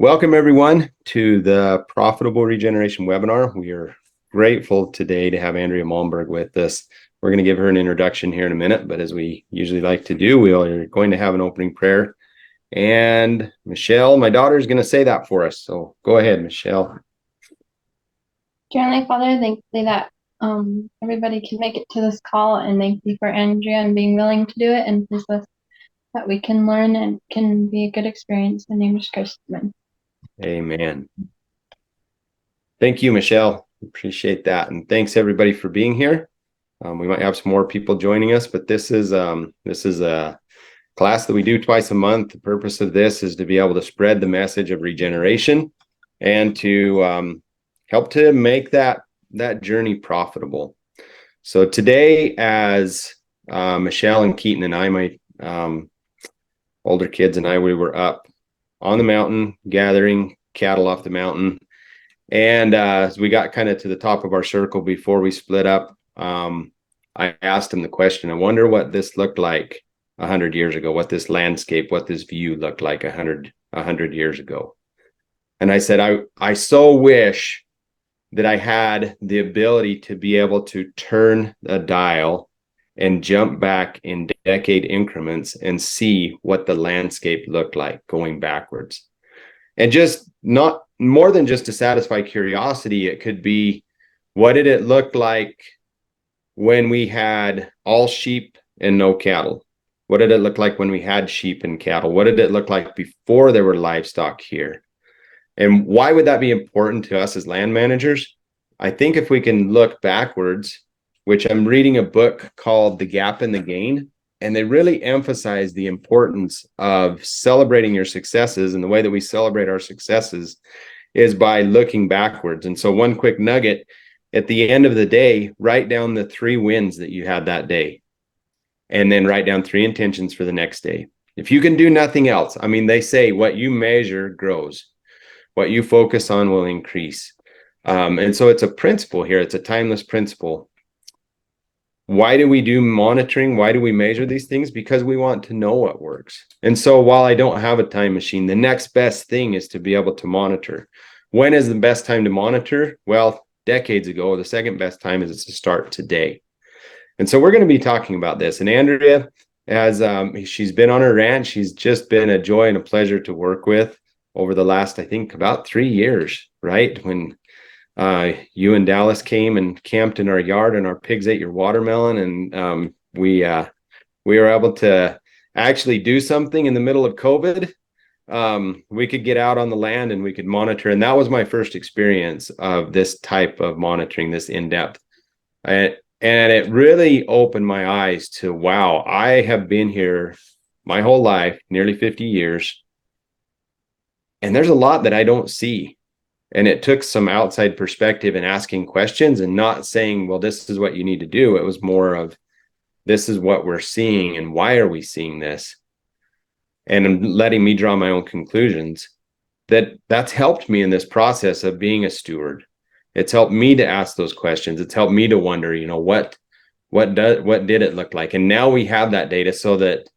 Welcome everyone to the Profitable Regeneration webinar. We are grateful today to have Andrea Malmberg with us. We're going to give her an introduction here in a minute, but as we usually like to do, we are going to have an opening prayer. And Michelle, my daughter, is going to say that for us. So go ahead, Michelle. Dear Heavenly Father, thank you that everybody can make it to this call, and thank you for Andrea and being willing to do it, and please let us that we can learn and can be a good experience. In the name of Kirsten. Amen. Thank you, Michelle. Appreciate that. And thanks everybody for being here. We might have some more people joining us, but this is a class that we do twice a month. The purpose of this is to be able to spread the message of regeneration and to help to make that journey profitable. So today, as Michelle and Keaton and I, my older kids and I, we were up on the mountain gathering cattle off the mountain. And as we got kind of to the top of our circle before we split up, I asked him the question, I wonder what this looked like 100 years ago, what this landscape, what this view looked like 100 years ago. And I said, I so wish that I had the ability to be able to turn a dial and jump back in decade increments and see what the landscape looked like going backwards. And just not more than just to satisfy curiosity, it could be, what did it look like when we had all sheep and no cattle? What did it look like when we had sheep and cattle? What did it look like before there were livestock here? And why would that be important to us as land managers? I think if we can look backwards, which I'm reading a book called The Gap and the Gain, and they really emphasize the importance of celebrating your successes. And the way that we celebrate our successes is by looking backwards. And so one quick nugget, at the end of the day, write down the 3 wins that you had that day, and then write down 3 intentions for the next day. If you can do nothing else, I mean, they say what you measure grows, what you focus on will increase. And so it's a principle here. It's a timeless principle. Why do we do monitoring? Why do we measure these things? Because we want to know what works. And so while I don't have a time machine, the next best thing is to be able to monitor. When is the best time to monitor? Well, decades ago. The second best time is to start today. And so we're going to be talking about this. And Andrea, as she's been on her ranch, she's just been a joy and a pleasure to work with over the last, I think, about 3 years, right? When you and Dallas came and camped in our yard and our pigs ate your watermelon, and we were able to actually do something in the middle of COVID. We could get out on the land and we could monitor, and that was my first experience of this type of monitoring, this in-depth. And it really opened my eyes to, wow, I have been here my whole life, nearly 50 years, and there's a lot that I don't see. And it took some outside perspective and asking questions and not saying, well, this is what you need to do. It was more of, this is what we're seeing and why are we seeing this? And letting me draw my own conclusions. That's helped me in this process of being a steward. It's helped me to ask those questions. It's helped me to wonder, what did it look like? And now we have that data so that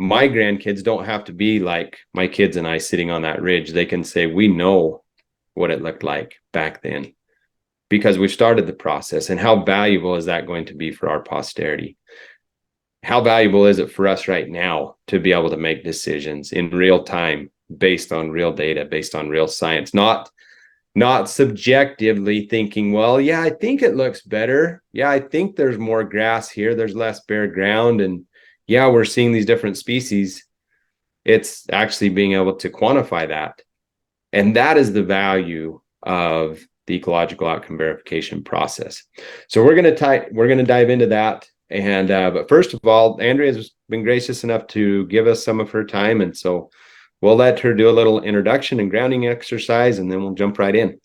my grandkids don't have to be like my kids and I sitting on that ridge. They can say, we know what it looked like back then because we've started the process. And how valuable is that going to be for our posterity? How valuable is it for us right now to be able to make decisions in real time based on real data, based on real science, not subjectively thinking, well, yeah, I think it looks better. Yeah, I think there's more grass here. There's less bare ground. And yeah, we're seeing these different species. It's actually being able to quantify that. And that is the value of the ecological outcome verification process. So we're going to dive into that. And but first of all, Andrea has been gracious enough to give us some of her time, and so we'll let her do a little introduction and grounding exercise, and then we'll jump right in.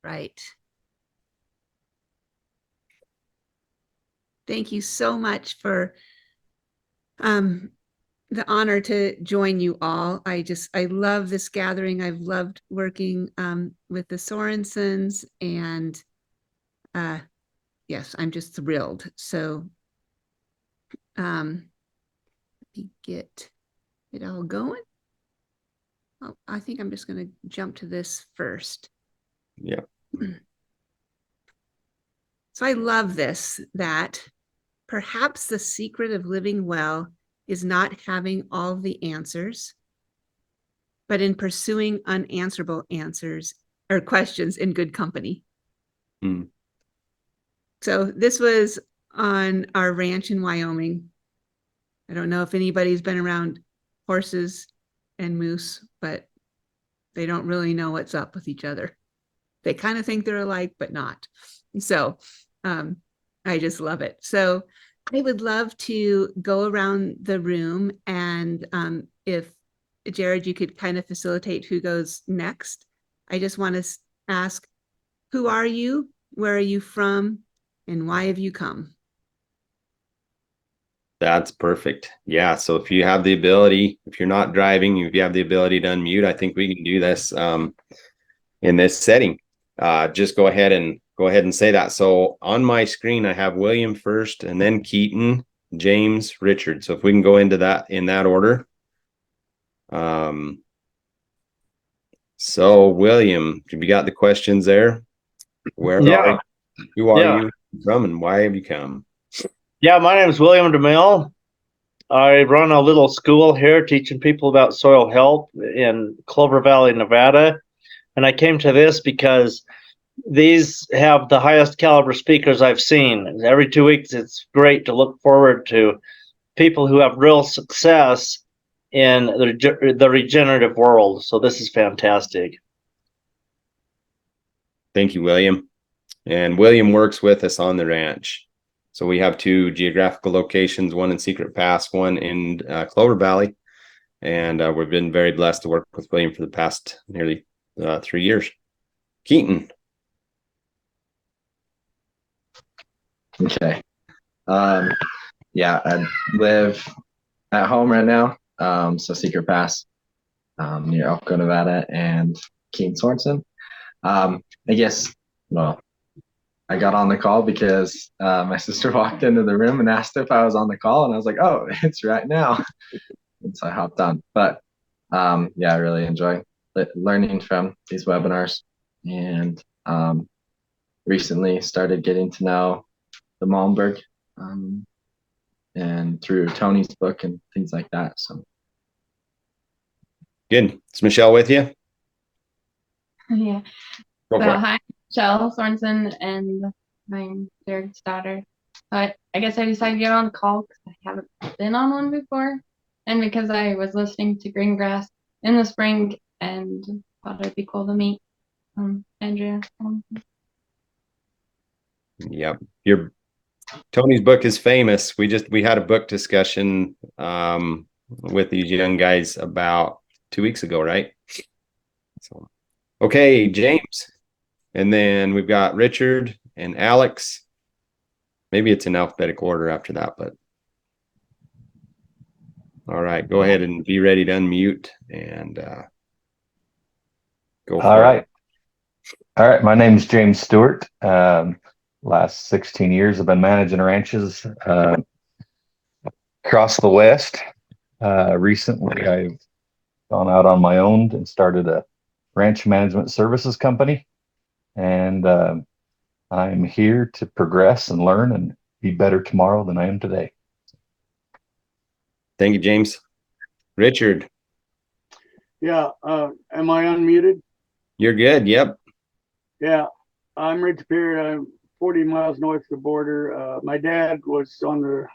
Right. Thank you so much for the honor to join you all. I love this gathering. I've loved working with the Sorensens, and yes, I'm just thrilled. So let me get it all going. I think I'm just going to jump to this first. Yeah. So I love this, that perhaps the secret of living well is not having all the answers, but in pursuing unanswerable answers or questions in good company. Mm. So this was on our ranch in Wyoming. I don't know if anybody's been around horses and moose, but they don't really know what's up with each other. They kind of think they're alike, but not. So I just love it. So I would love to go around the room, and if Jared, you could kind of facilitate who goes next. I just want to ask, who are you? Where are you from? And why have you come? That's perfect. Yeah. So if you have the ability, if you're not driving, if you have the ability to unmute, I think we can do this in this setting. Just go ahead and say that. So on my screen, I have William first, and then Keaton, James, Richard. So if we can go into that in that order. So William, have you got the questions there? Who are you from, and why have you come? Yeah, my name is William DeMille. I run a little school here teaching people about soil health in Clover Valley, Nevada. And I came to this because these have the highest caliber speakers I've seen. Every 2 weeks, it's great to look forward to people who have real success in the regenerative world. So this is fantastic. Thank you, William. And William works with us on the ranch. So we have 2 geographical locations, one in Secret Pass, one in Clover Valley. And we've been very blessed to work with William for the past nearly 3 years. Keaton. Okay. Yeah, I live at home right now. So Secret Pass, near Elko, Nevada, and Keene Sorensen. I guess, well, I got on the call because my sister walked into the room and asked if I was on the call, and I was like, oh, it's right now. And so I hopped on. But yeah, I really enjoy learning from these webinars, and recently started getting to know the Malmberg, and through Tony's book and things like that. So Good. Is Michelle with you? Yeah. Go for So it. hi, Michelle Sorensen, and I'm Jared's daughter. But I guess I decided to get on the call because I haven't been on one before, and because I was listening to Green Grass in the spring and thought it'd be cool to meet Andrea. Yep. Tony's book is famous. We had a book discussion with these young guys about 2 weeks ago, right? So, okay, James. And then we've got Richard and Alex. Maybe it's in alphabetical order after that, but all right, go ahead and be ready to unmute and go for All it. right. All right. My name is James Stewart. Last 16 years, I've been managing ranches across the West. Recently, I've gone out on my own and started a ranch management services company. And I'm here to progress and learn and be better tomorrow than I am today. Thank you, James. Richard. Yeah, am I unmuted? You're good. Yep. Yeah, I'm Rich Beard. I'm 40 miles north of the border. My dad was on the,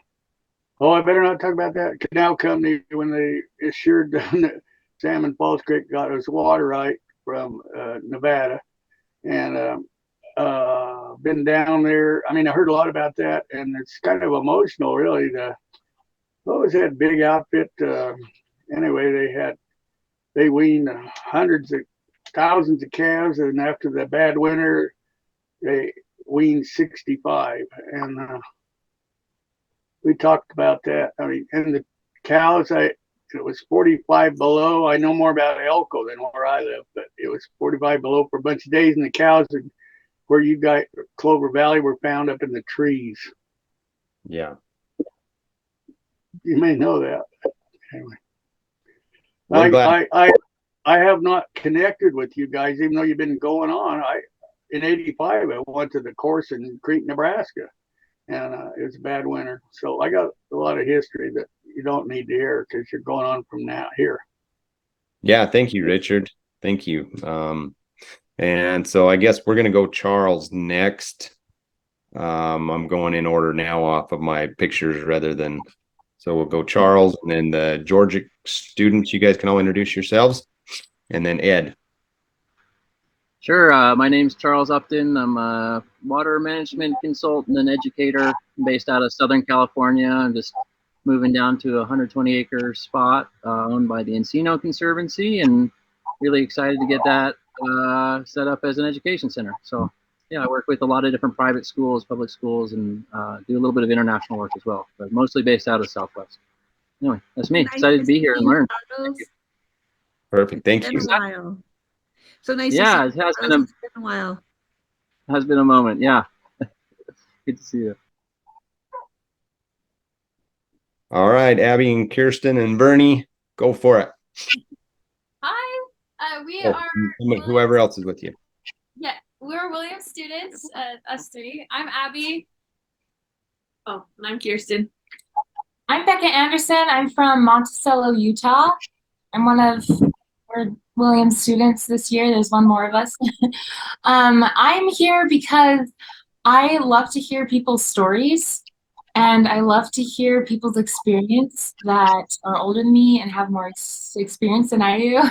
I better not talk about that, canal company when they assured that Salmon Falls Creek got his water right from Nevada. And been down there. I mean, I heard a lot about that, and it's kind of emotional, really. What was that big outfit? Anyway, they weaned hundreds of thousands of calves, and after the bad winter, they weaned 65. And we talked about that. I mean, and the cows, it was 45 below. I know more about Elko than where I live, but it was 45 below for a bunch of days, and the cows where you got Clover Valley were found up in the trees. Yeah. You may know that. Anyway, We're glad. I have not connected with you guys, even though you've been going on. In '85, I went to the course in Crete, Nebraska, and it was a bad winter. So I got a lot of history that you don't need to hear because you're going on from now here. Yeah, thank you, Richard. Thank you. And so I guess we're gonna go Charles next. I'm going in order now off of my pictures rather than, so we'll go Charles and then the Georgia students. You guys can all introduce yourselves, and then Ed. Sure. My name's Charles Upton. I'm a water management consultant and educator based out of Southern California. I'm just moving down to a 120-acre spot owned by the Encino Conservancy, and really excited to get that set up as an education center. So yeah, I work with a lot of different private schools, public schools, and do a little bit of international work as well, but mostly based out of Southwest. Anyway, that's me. Excited to be here and learn. Perfect. Thank you. Been a while. So nice. Yeah, to see it has you. been It's been a while. Has been a moment. Yeah. Good to see you. All right, Abby and Kirsten and Bernie, go for it. Hi, we Oh, are whoever else is with you. Yeah, we're Williams students, us three. I'm Abby. Oh, and I'm Kirsten. I'm Becca Anderson. I'm from Monticello, Utah. We're Williams students this year. There's one more of us. I'm here because I love to hear people's stories, and I love to hear people's experience that are older than me and have more experience than I do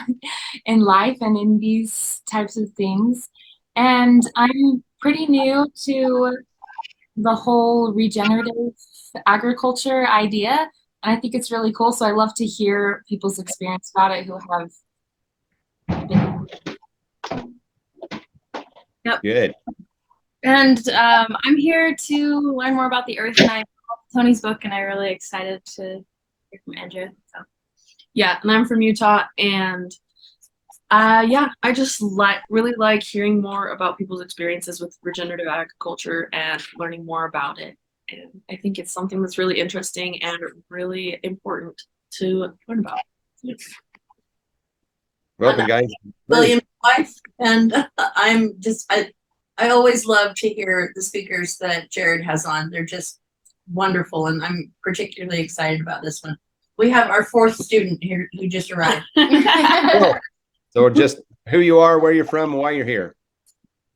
in life and in these types of things. And I'm pretty new to the whole regenerative agriculture idea, and I think it's really cool. So I love to hear people's experience about it who have been. Yep. Good. And I'm here to learn more about the earth, and I read Tony's book, and I'm really excited to hear from Andrea. So yeah, and I'm from Utah, and yeah, I just really like hearing more about people's experiences with regenerative agriculture and learning more about it. And I think it's something that's really interesting and really important to learn about. Welcome, guys. William's wife, and I always love to hear the speakers that Jared has on. They're just wonderful, and I'm particularly excited about this one. We have our fourth student here who just arrived. Cool. So just who you are, where you're from, and why you're here.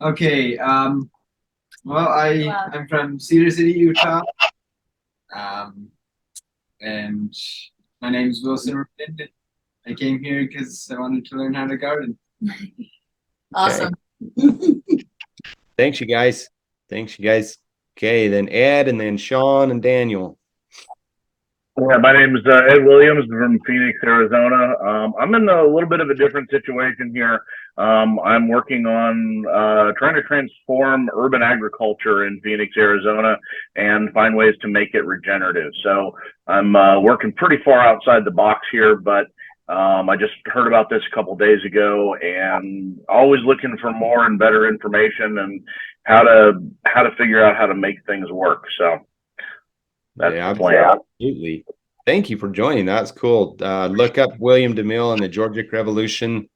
Okay. Well, I'm from Cedar City, Utah. And my name is Wilson Rupin. I came here because I wanted to learn how to garden. Awesome. Thanks, you guys. Okay, then Ed, and then Sean and Daniel. Yeah, my name is Ed Williams from Phoenix, Arizona. I'm in a little bit of a different situation here. I'm working on trying to transform urban agriculture in Phoenix, Arizona, and find ways to make it regenerative. So I'm working pretty far outside the box here, but I just heard about this a couple days ago, and always looking for more and better information and how to figure out how to make things work. So that's the plan. Absolutely. Thank you for joining. That's cool. Look up William DeMille and the Georgic Revolution.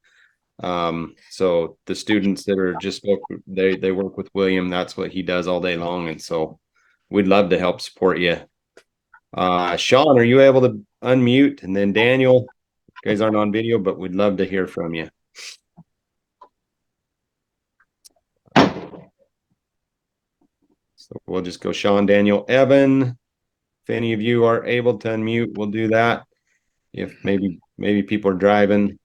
So the students that are just spoke, they work with William. That's what he does all day long, and so we'd love to help support you. Sean, are you able to unmute? And then Daniel, you guys aren't on video, but we'd love to hear from you. So we'll just go Sean, Daniel, Evan. If any of you are able to unmute, we'll do that. If maybe people are driving.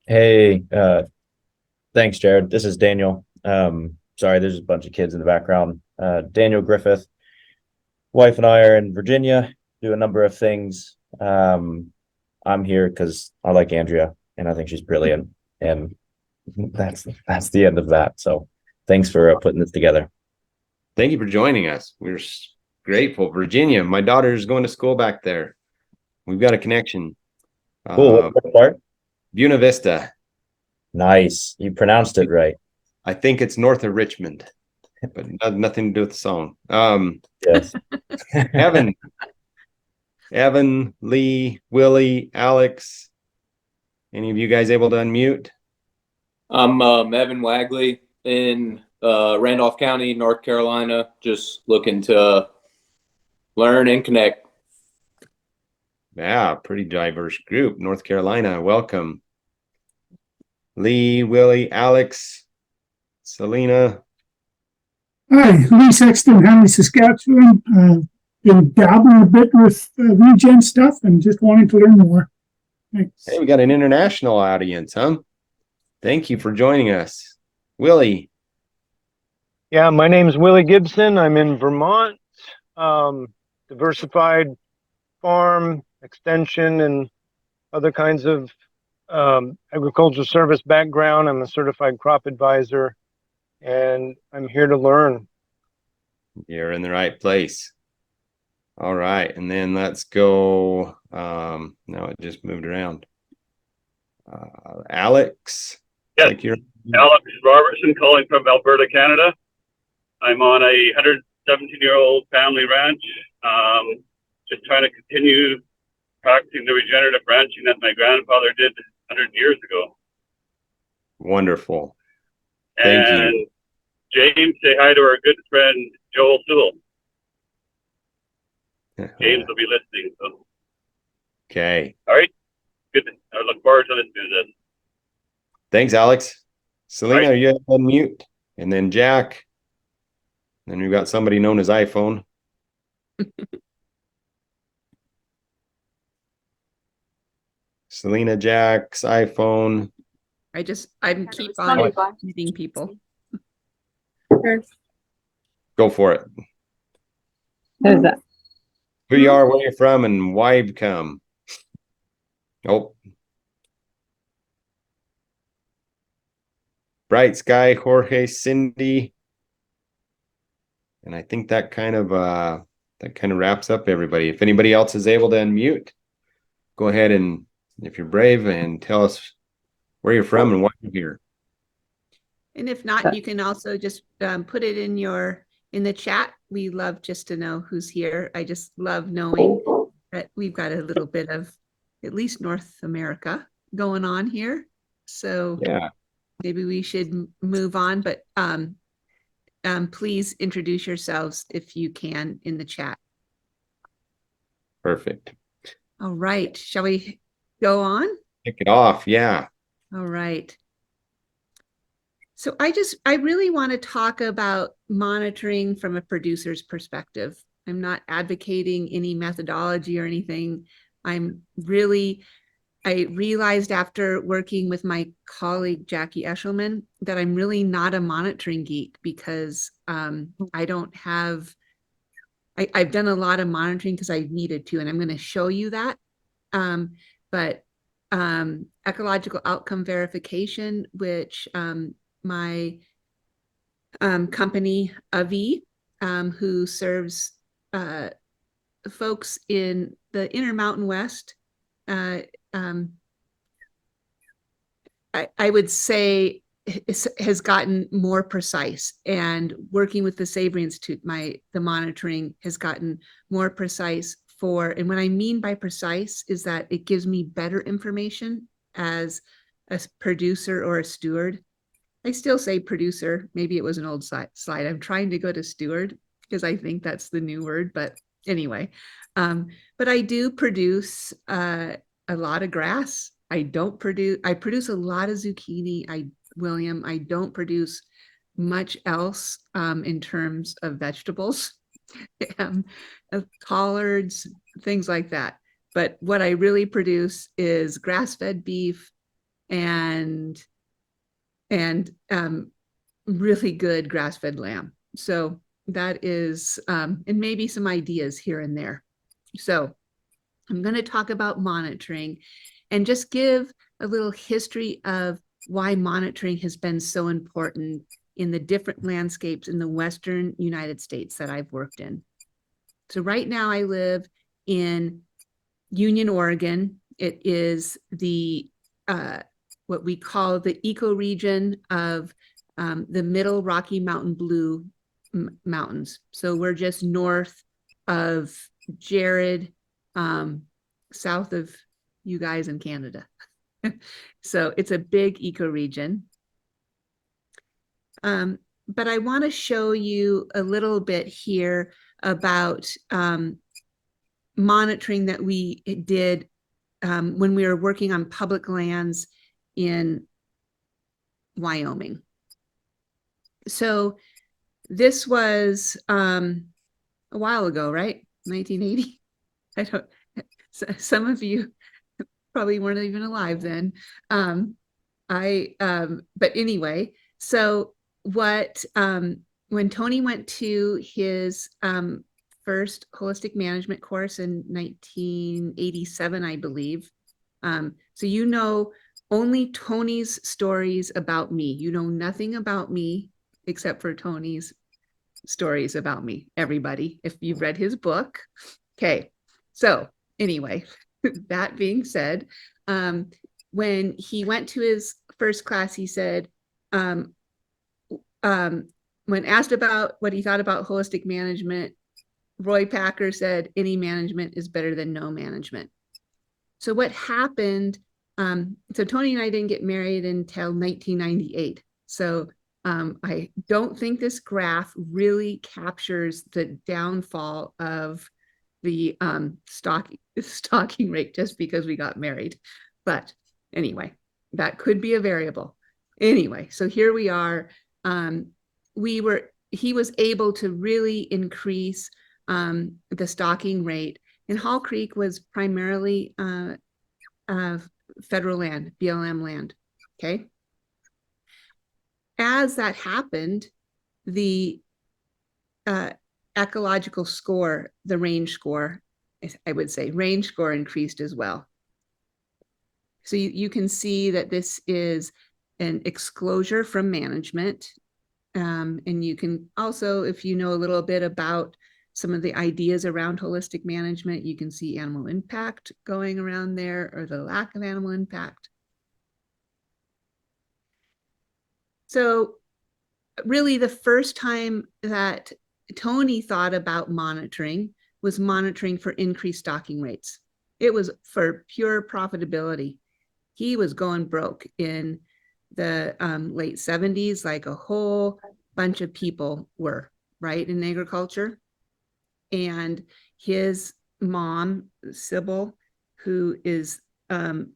Hey, thanks, Jared. This is Daniel. Sorry, there's a bunch of kids in the background. Daniel Griffith. Wife and I are in Virginia, do a number of things. I'm here because I like Andrea and I think she's brilliant. And that's the end of that. So thanks for putting this together. Thank you for joining us. We're grateful. Virginia, my daughter is going to school back there. We've got a connection. Cool. What part? Buena Vista. Nice. You pronounced it right. I think it's north of Richmond, but nothing to do with the song. Yes. Evan, Lee, Willie, Alex, Any of you guys able to unmute? I'm Evan Wagley in Randolph County, North Carolina, just looking to learn and connect. Yeah, pretty diverse group. North Carolina, welcome. Lee, Willie, Alex, Selena. Hi, Lee Sexton, Henry, Saskatchewan. Been dabbling a bit with regen stuff and just wanting to learn more. Thanks. Hey, we got an international audience, huh? Thank you for joining us. Willie. Yeah, my name is Willie Gibson. I'm in Vermont. Diversified farm, extension, and other kinds of agricultural service background. I'm a certified crop advisor, and I'm here to learn. You're in the right place. All right, and then let's go. No, it just moved around. Alex. Yes, like you're... Alex Robertson calling from Alberta, Canada. I'm on a 117-year-old family ranch. Just trying to continue practicing the regenerative ranching that my grandfather did 100 years ago. Wonderful. Thank you. James, say hi to our good friend Joel Sewell. James will be listening. So. Okay. All right. Good. I look forward to listening to this. Thanks, Alex. Selena, right. Are you on mute? And then Jack. Then we've got somebody known as iPhone. Selena, Jack's iPhone. I'm keep on meeting people. Go for it. Who's that? Who you are, where you're from, and why you've come. Oh. Bright Sky, Jorge, Cindy. And I think that kind of wraps up everybody. If anybody else is able to unmute, go ahead and, if you're brave, and tell us where you're from and why you're here. And if not, you can also just put it in the chat. We love just to know who's here. I just love knowing that we've got a little bit of at least North America going on here. So yeah, maybe we should move on, but please introduce yourselves if you can in the chat. Perfect. All right. Shall we go on? Kick it off. Yeah. All right. So I really want to talk about monitoring from a producer's perspective. I'm not advocating any methodology or anything. I realized after working with my colleague, Jackie Eshelman, that I'm really not a monitoring geek because I've done a lot of monitoring because I needed to, and I'm going to show you that. But Ecological Outcome Verification, which my company, AVI, who serves folks in the Intermountain West, I would say has gotten more precise, and working with the Savory Institute, the monitoring has gotten more precise and what I mean by precise is that it gives me better information as a producer or a steward. I still say producer, maybe it was an old slide. I'm trying to go to steward because I think that's the new word, but anyway, but I do produce a lot of grass. I produce a lot of zucchini. William, I don't produce much else in terms of vegetables, of collards, things like that. But what I really produce is grass-fed beef and really good grass-fed lamb. So that is, and maybe some ideas here and there. So I'm going to talk about monitoring and just give a little history of why monitoring has been so important in the different landscapes in the Western United States that I've worked in. So right now I live in Union, Oregon. It is the what we call the ecoregion of the Middle Rocky Mountain Blue Mountains. So we're just north of Jared, south of you guys in Canada. So it's a big ecoregion. But I want to show you a little bit here about monitoring that we did when we were working on public lands in Wyoming. So this was a while ago, right? 1980. I don't. Some of you probably weren't even alive then. But anyway, so what? When Tony went to his first holistic management course in 1987, I believe. So you know only Tony's stories about me. You know nothing about me except for Tony's stories about me, everybody, if you've read his book. Okay, so anyway, that being said, when he went to his first class, he said, when asked about what he thought about holistic management, Roy Packer said, any management is better than no management. So what happened, so Tony and I didn't get married until 1998. So I don't think this graph really captures the downfall of the stalking rate just because we got married. But anyway, that could be a variable. Anyway, so here we are. He was able to really increase the stalking rate. And Hall Creek was primarily federal land, BLM land, okay? As that happened, the ecological score, the range score, I would say, range score increased as well. So you can see that this is an exclosure from management. And you can also, if you know a little bit about some of the ideas around holistic management, you can see animal impact going around there, or the lack of animal impact. So really the first time that Tony thought about monitoring was monitoring for increased stalking rates. It was for pure profitability. He was going broke in the late 70s, like a whole bunch of people were, right, in agriculture. And his mom, Sybil, who is the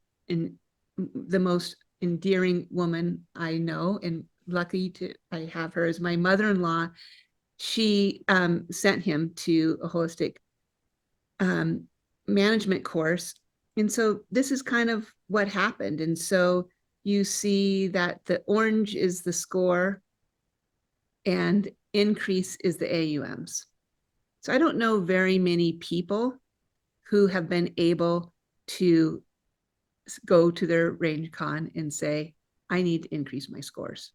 most endearing woman I know, and lucky I have her as my mother-in-law, she sent him to a holistic management course. And so this is kind of what happened. And so you see that the orange is the score and increase is the AUMs. So I don't know very many people who have been able to go to their range con and say, I need to increase my scores.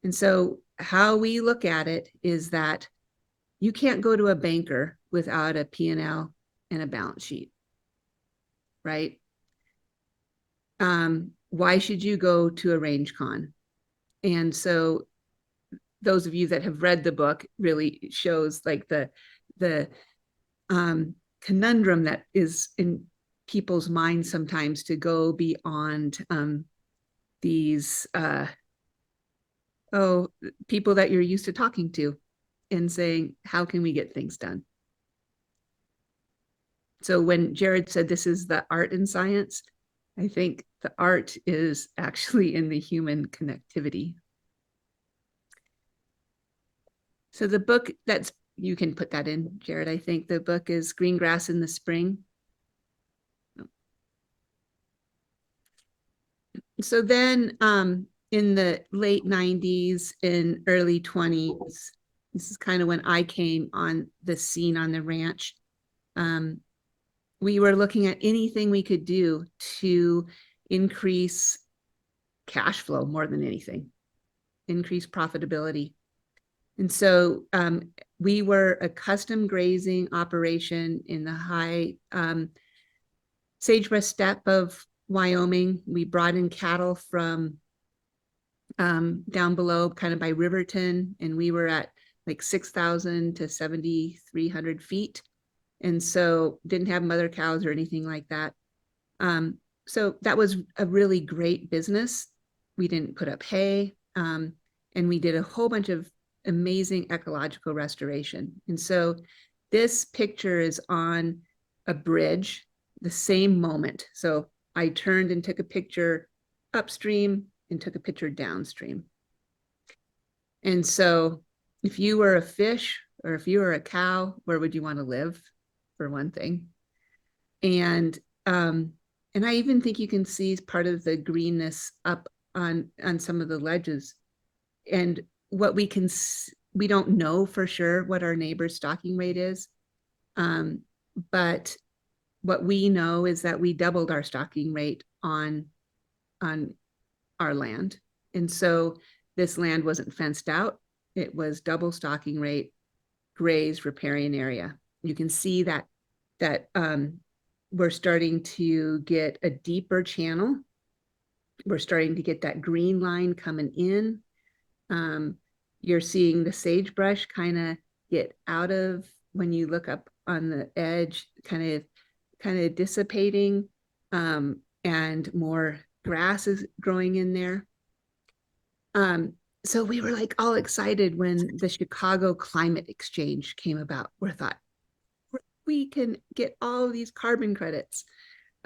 And so how we look at it is that you can't go to a banker without a P&L and a balance sheet, right? Why should you go to a range con? And so those of you that have read the book really shows like the conundrum that is in people's minds sometimes to go beyond these people that you're used to talking to and saying, how can we get things done? So when Jared said this is the art and science, I think the art is actually in the human connectivity. So the book you can put that in, Jared. I think the book is Green Grass in the Spring. So then in the late 90s and early 20s, this is kind of when I came on the scene on the ranch. We were looking at anything we could do to increase cash flow more than anything, increase profitability. And so we were a custom grazing operation in the high sagebrush steppe of Wyoming. We brought in cattle from down below, kind of by Riverton, and we were at like 6,000 to 7,300 feet. And so didn't have mother cows or anything like that. so that was a really great business. We didn't put up hay, and we did a whole bunch of amazing ecological restoration. And so this picture is on a bridge, the same moment. So I turned and took a picture upstream and took a picture downstream. And so if you were a fish or if you were a cow, where would you want to live, for one thing? And I even think you can see part of the greenness up on some of the ledges. And what we don't know for sure what our neighbor's stocking rate is. But what we know is that we doubled our stocking rate on our land. And so this land wasn't fenced out. It was double stocking rate, grazed riparian area. You can see that we're starting to get a deeper channel. We're starting to get that green line coming in. You're seeing the sagebrush kind of get out of, when you look up on the edge, kind of dissipating, and more grass is growing in there. So we were like all excited when the Chicago Climate Exchange came about. We thought, we can get all of these carbon credits.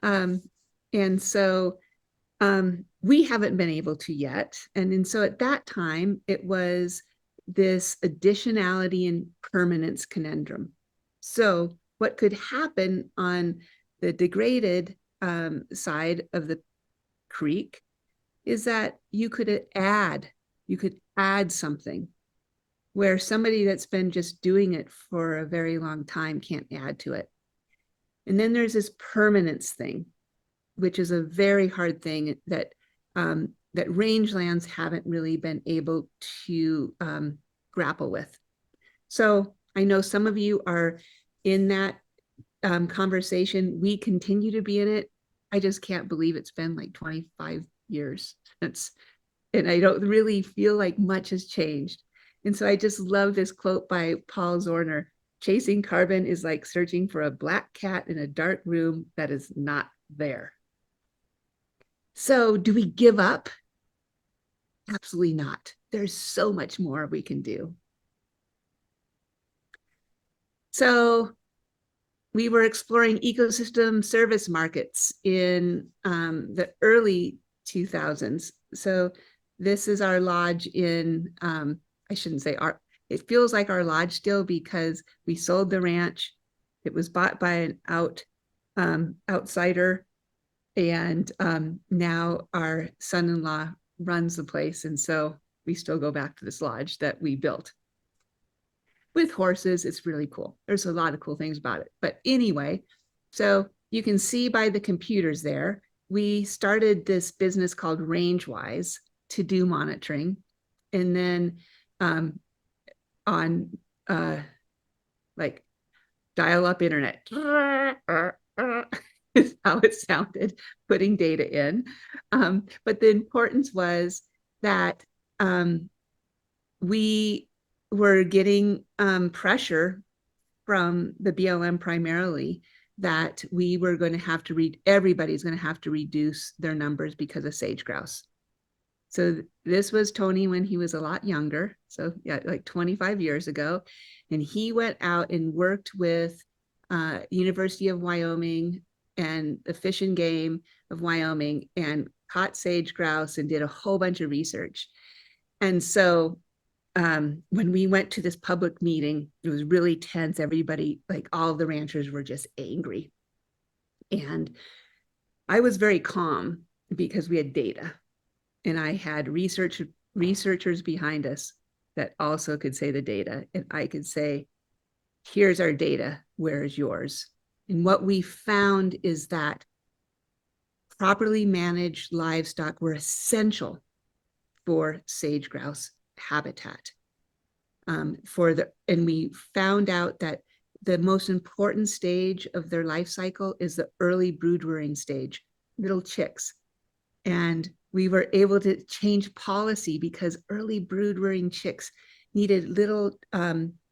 And so we haven't been able to yet. And so at that time, it was this additionality and permanence conundrum. So what could happen on the degraded side of the creek is that you could add something where somebody that's been just doing it for a very long time can't add to it. And then there's this permanence thing, which is a very hard thing that rangelands haven't really been able to grapple with. So I know some of you are in that conversation. We continue to be in it. I just can't believe it's been like 25 years since, and I don't really feel like much has changed. And so I just love this quote by Paul Zorner: "Chasing carbon is like searching for a black cat in a dark room that is not there." So do we give up? Absolutely not. There's so much more we can do. So we were exploring ecosystem service markets in the early 2000s. So this is our lodge in, I shouldn't say our, it feels like our lodge still because we sold the ranch. It was bought by an outsider. And now our son-in-law runs the place. And so we still go back to this lodge that we built. With horses, it's really cool. There's a lot of cool things about it. But anyway, so you can see by the computers there, we started this business called RangeWise to do monitoring. And then on like dial-up internet is how it sounded, putting data in. But the importance was that we were getting pressure from the BLM primarily that we were going to have to everybody's going to have to reduce their numbers because of sage grouse. So this was Tony when he was a lot younger. So yeah, like 25 years ago. And he went out and worked with University of Wyoming and the Fish and Game of Wyoming and caught sage grouse and did a whole bunch of research. And so when we went to this public meeting, it was really tense. Everybody, like all the ranchers were just angry. And I was very calm because we had data. And I had researchers behind us that also could say the data. And I could say, here's our data, where is yours? And what we found is that properly managed livestock were essential for sage grouse habitat. And we found out that the most important stage of their life cycle is the early brood rearing stage, little chicks. And we were able to change policy because early brood rearing chicks needed little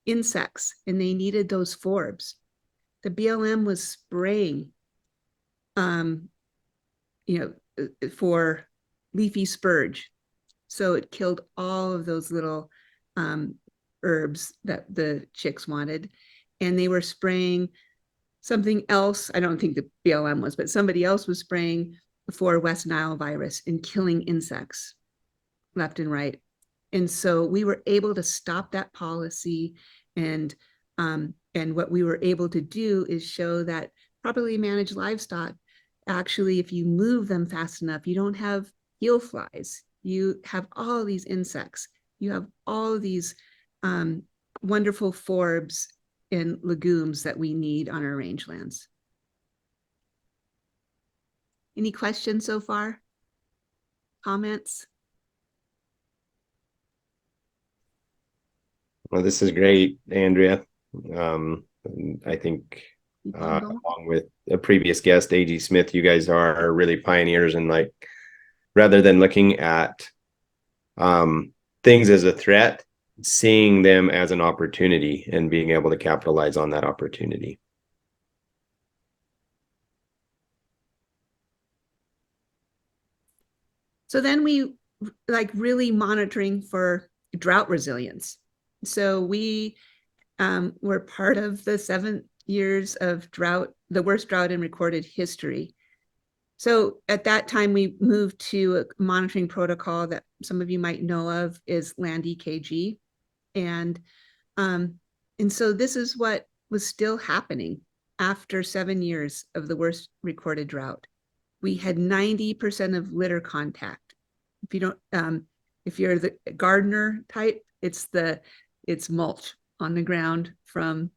insects and they needed those forbs. The BLM was spraying for leafy spurge. So it killed all of those little herbs that the chicks wanted. And they were spraying something else. I don't think the BLM was, but somebody else was spraying for West Nile virus and killing insects left and right. And so we were able to stop that policy. And what we were able to do is show that properly managed livestock, actually, if you move them fast enough, you don't have heel flies. You have all these insects. You have all these wonderful forbs and legumes that we need on our rangelands. Any questions so far? Comments? Well, this is great, Andrea. I think along with a previous guest, A.G. Smith, you guys are really pioneers in, like, rather than looking at things as a threat, seeing them as an opportunity and being able to capitalize on that opportunity. So then we really monitoring for drought resilience. So we were part of the 7 years of drought, the worst drought in recorded history. So at that time, we moved to a monitoring protocol that some of you might know of is land EKG. And so this is what was still happening after 7 years of the worst recorded drought. We had 90% of litter contact. If you don't, if you're the gardener type, it's mulch on the ground from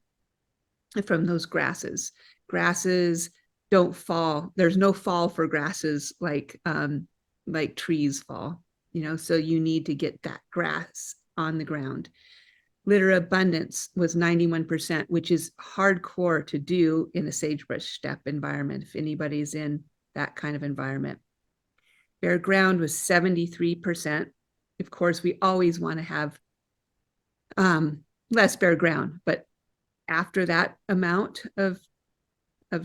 those grasses. Grasses don't fall. There's no fall for grasses like trees fall, so you need to get that grass on the ground. Litter abundance was 91%, which is hardcore to do in a sagebrush steppe environment, if anybody's in that kind of environment. Bare ground was 73%. Of course, we always want to have less bare ground, but after that amount of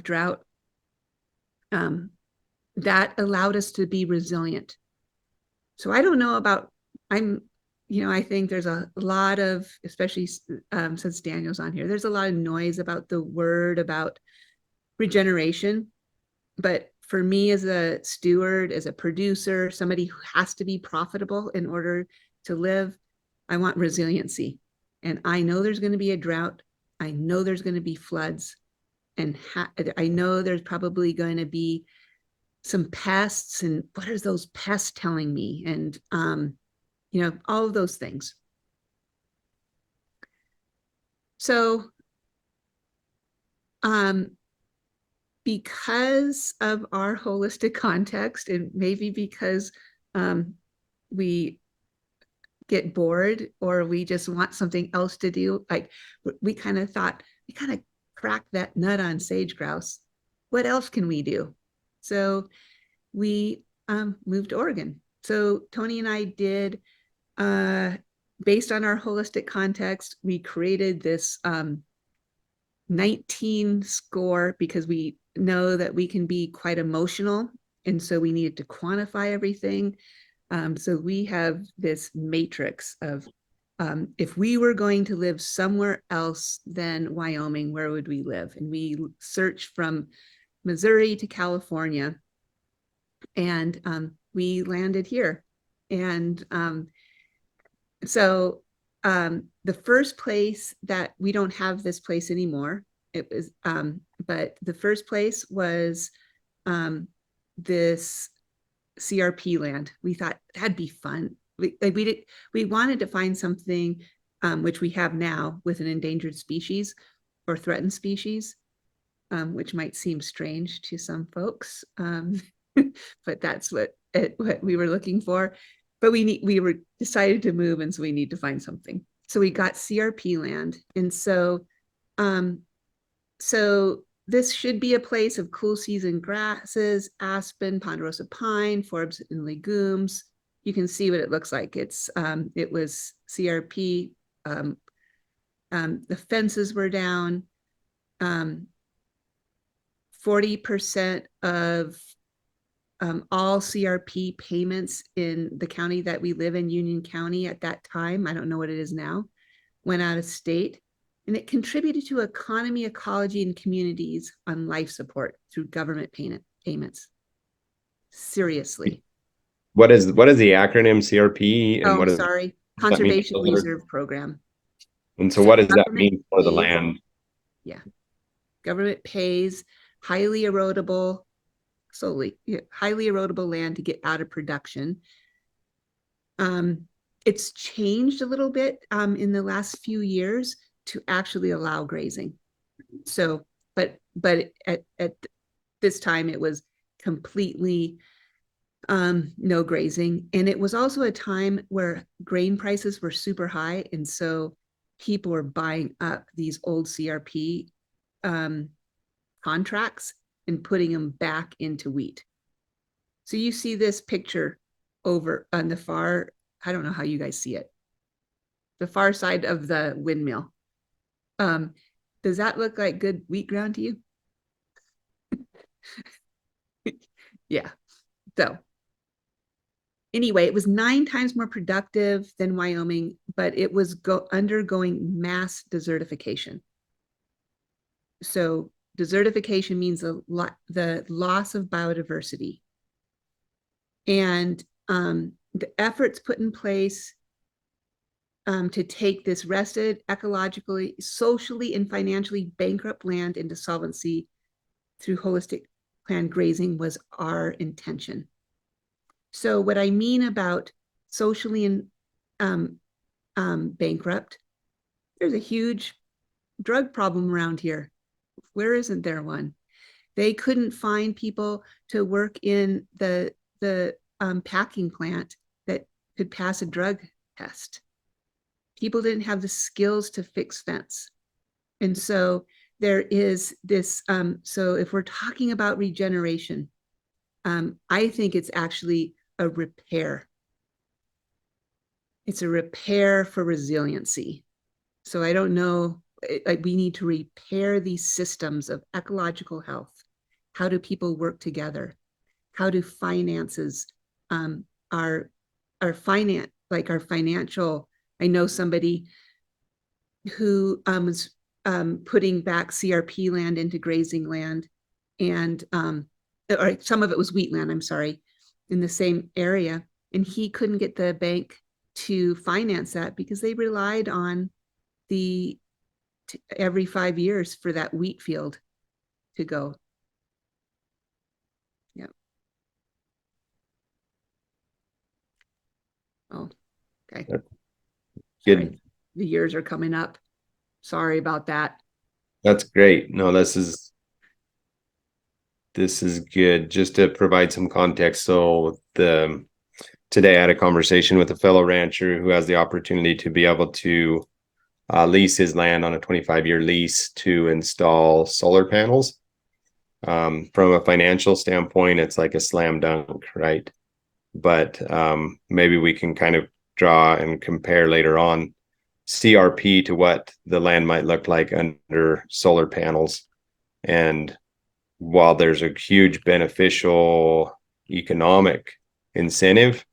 drought, that allowed us to be resilient. So I don't know about, I think there's a lot of, especially since Daniel's on here, there's a lot of noise about the word about regeneration. But for me as a steward, as a producer, somebody who has to be profitable in order to live, I want resiliency. And I know there's going to be a drought. I know there's going to be floods. And I know there's probably going to be some pests. And what are those pests telling me? And, all of those things. So, because of our holistic context, and maybe because we get bored or we just want something else to do, like we kind of thought, we kind of cracked that nut on sage grouse. What else can we do? So we moved to Oregon. So Tony and I did, based on our holistic context, we created this 19 score because we know that we can be quite emotional. And so we needed to quantify everything. So we have this matrix of if we were going to live somewhere else than Wyoming, where would we live? And we searched from Missouri to California, and we landed here. And so the first place that we don't have this place anymore, it was, but the first place was this CRP land. We thought that'd be fun. We wanted to find something which we have now with an endangered species or threatened species, which might seem strange to some folks, but that's what we were looking for. But we were decided to move, and so we need to find something. So we got CRP land, and so this should be a place of cool season grasses, aspen, ponderosa pine, forbs, and legumes. You can see what it looks like. It was CRP. The fences were down. 40% of all CRP payments in the county that we live in, Union County at that time, I don't know what it is now, went out of state. And it contributed to economy, ecology, and communities on life support through government payments. Seriously. What is the acronym CRP and what is sorry, does that mean? Conservation Reserve Program. And so what does that mean for the land? Yeah. Government pays highly erodible land to get out of production. It's changed a little bit in the last few years to actually allow grazing. So, but at this time it was completely no grazing. And it was also a time where grain prices were super high. And so people were buying up these old CRP contracts and putting them back into wheat. So you see this picture over on the far, I don't know how you guys see it, the far side of the windmill. Does that look like good wheat ground to you? Yeah. So anyway, it was 9 times more productive than Wyoming, but it was undergoing mass desertification. So desertification means the loss of biodiversity. And the efforts put in place to take this rested, ecologically, socially, and financially bankrupt land into solvency through holistic planned grazing was our intention. So what I mean about socially and bankrupt, there's a huge drug problem around here. Where isn't there one? They couldn't find people to work in the packing plant that could pass a drug test. People didn't have the skills to fix fence. And so there is this, so if we're talking about regeneration, I think it's actually a repair. It's a repair for resiliency. So I don't know, like we need to repair these systems of ecological health. How do people work together? How do finances, our financial, I know somebody who was putting back CRP land into grazing land, and or some of it was wheat land, I'm sorry, in the same area. And he couldn't get the bank to finance that because they relied on every 5 years for that wheat field to go. Yeah. Oh, okay. Good. Sorry. The years are coming up. Sorry about that. That's great. No, this is good. Just to provide some context. So today I had a conversation with a fellow rancher who has the opportunity to be able to lease his land on a 25-year lease to install solar panels. From a financial standpoint, it's like a slam dunk, right? But maybe we can kind of draw and compare later on CRP to what the land might look like under solar panels. And while there's a huge beneficial economic incentive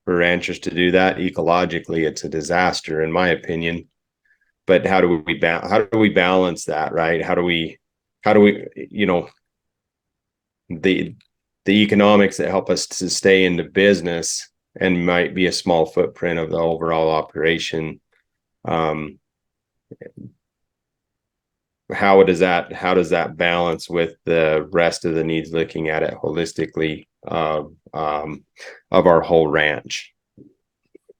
for ranchers to do that, ecologically, it's a disaster, in my opinion. But how do we balance that, right? How do we, you know, the economics that help us to stay in the business and might be a small footprint of the overall operation. How does that balance with the rest of the needs, looking at it holistically of our whole ranch?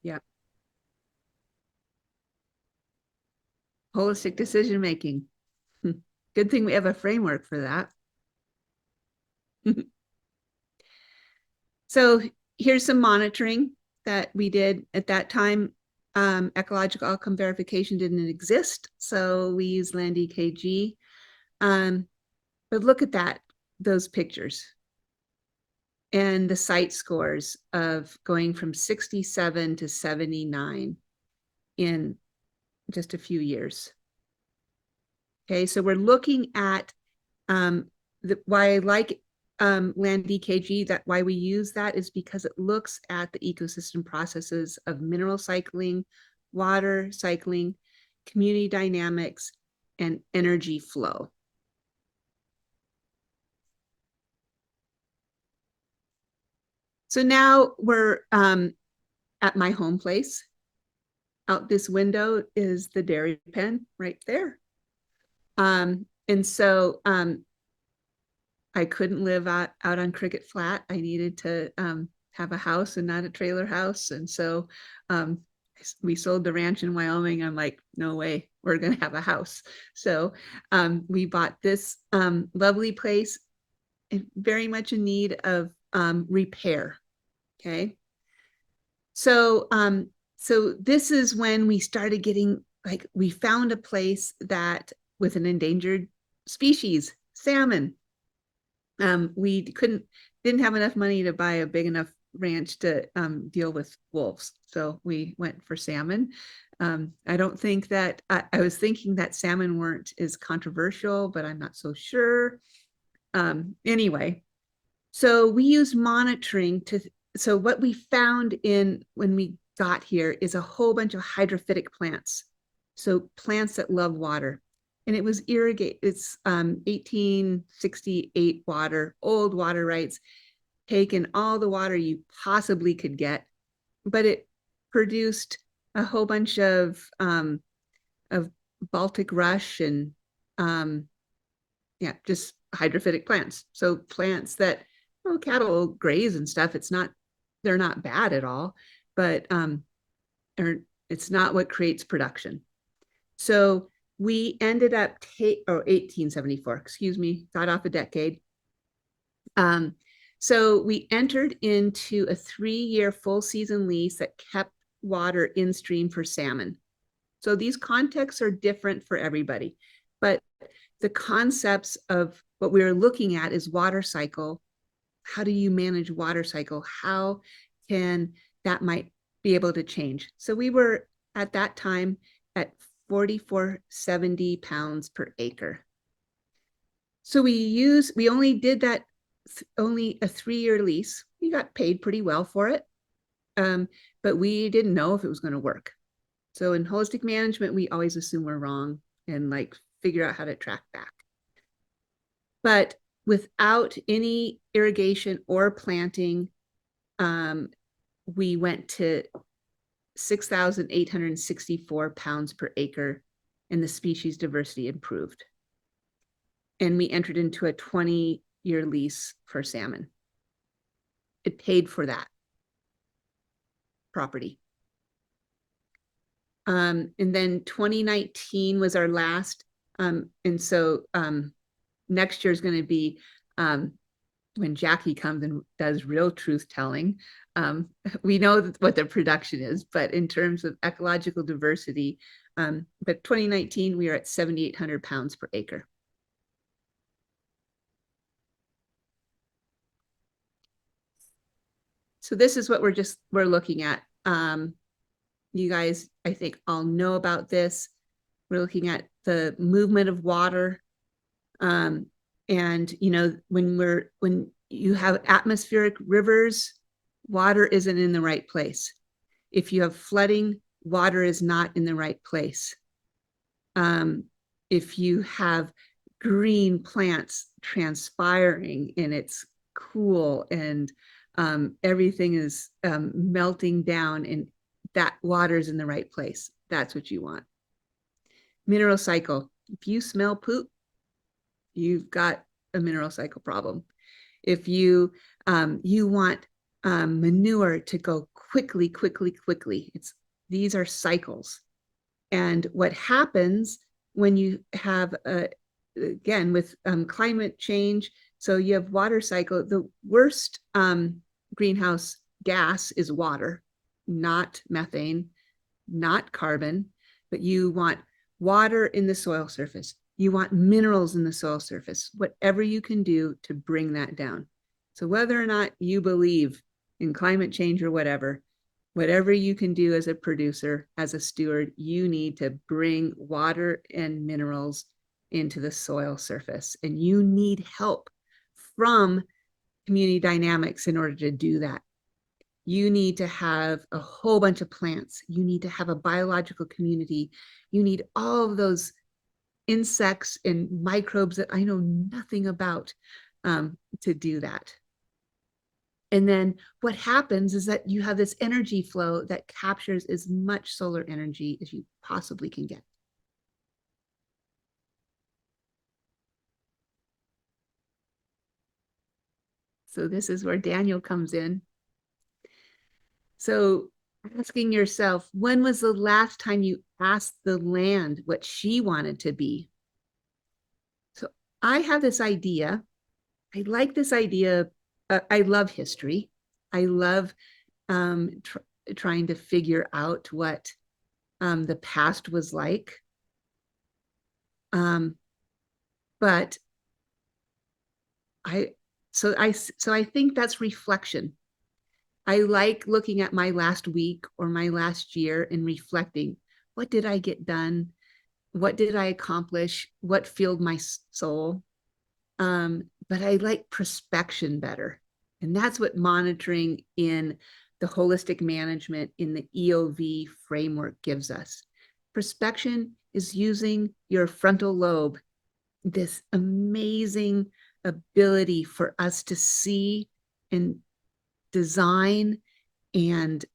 Yeah. Holistic decision making. Good thing we have a framework for that. So here's some monitoring that we did at that time. Ecological Outcome Verification didn't exist, so we used Land EKG. But look at those pictures and the site scores of going from 67 to 79 in just a few years. Okay, so we're looking at why I like land EKG, that why we use that is because it looks at the ecosystem processes of mineral cycling, water cycling, community dynamics, and energy flow. So now we're at my home place. Out this window is the dairy pen right there. And so I couldn't live out on Cricket Flat. I needed to have a house and not a trailer house. And so we sold the ranch in Wyoming. I'm like, no way, we're going to have a house. So we bought this lovely place, very much in need of repair. Okay. So, so this is when we started getting, like, we found a place that with an endangered species, salmon. We didn't have enough money to buy a big enough ranch to deal with wolves. So we went for salmon. I don't think that, I was thinking that salmon weren't as controversial, but I'm not so sure. Anyway, so we use monitoring to, so what we found when we got here is a whole bunch of hydrophytic plants. So plants that love water. And it was it's 1868 water, old water rights, taken all the water you possibly could get, but it produced a whole bunch of Baltic rush and yeah, just hydrophytic plants. So plants that, well, cattle graze and stuff. They're not bad at all, but it's not what creates production. So we ended up 1874, excuse me, got off a decade. So we entered into a 3-year full season lease that kept water in stream for salmon. So these contexts are different for everybody, but the concepts of what we were looking at is water cycle. How do you manage water cycle? How can that might be able to change? So we were at that time at 4,470 pounds per acre. So we only did that, only a 3-year lease. We got paid pretty well for it, but we didn't know if it was going to work. So in holistic management, we always assume we're wrong and like figure out how to track back. But without any irrigation or planting, we went to 6,864 pounds per acre, and the species diversity improved. And we entered into a 20-year lease for salmon. It paid for that property. And then 2019 was our last. And so next year is going to be when Jackie comes and does real truth telling. We know what the production is, but in terms of ecological diversity, but 2019, we are at 7,800 pounds per acre. So this is what we're looking at. You guys, I think, all know about this. We're looking at the movement of water. And, you know, when you have atmospheric rivers, water isn't in the right place. If you have flooding, water is not in the right place. If you have green plants transpiring and it's cool and everything is melting down and that water is in the right place, that's what you want. Mineral cycle. If you smell poop, you've got a mineral cycle problem. If you want manure to go quickly, these are cycles. And what happens when you have, again, with climate change, so you have water cycle, the worst greenhouse gas is water, not methane, not carbon, but you want water in the soil surface. You want minerals in the soil surface, whatever you can do to bring that down. So whether or not you believe in climate change or whatever you can do as a producer, as a steward, you need to bring water and minerals into the soil surface. And you need help from community dynamics in order to do that. You need to have a whole bunch of plants. You need to have a biological community. You need all of those insects and microbes that I know nothing about to do that. And then what happens is that you have this energy flow that captures as much solar energy as you possibly can get. So this is where Daniel comes in. So asking yourself, when was the last time you asked the land what she wanted to be? So I have this idea. I like this idea. I love history. I love trying to figure out what the past was like. But I think that's reflection. I like looking at my last week or my last year and reflecting, what did I get done? What did I accomplish? What filled my soul? But I like perspection better. And that's what monitoring in the holistic management in the EOV framework gives us. Perspection is using your frontal lobe, this amazing ability for us to see and design and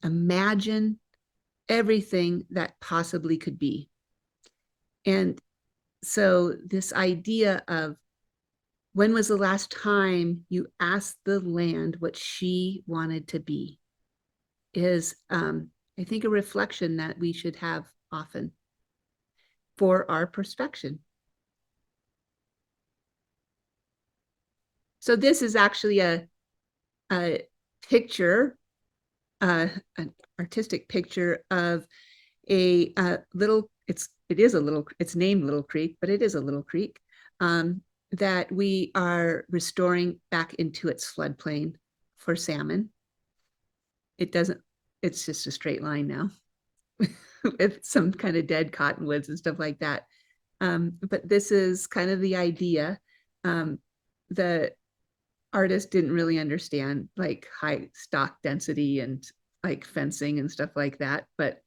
imagine everything that possibly could be. And so this idea of when was the last time you asked the land what she wanted to be is, I think, a reflection that we should have often for our perspection. So this is actually a picture, an artistic picture of a little, it's named Little Creek, but it is a little creek that we are restoring back into its floodplain for salmon. It's just a straight line now with some kind of dead cottonwoods and stuff like that. But this is kind of the idea. The artist didn't really understand like high stock density and like fencing and stuff like that. But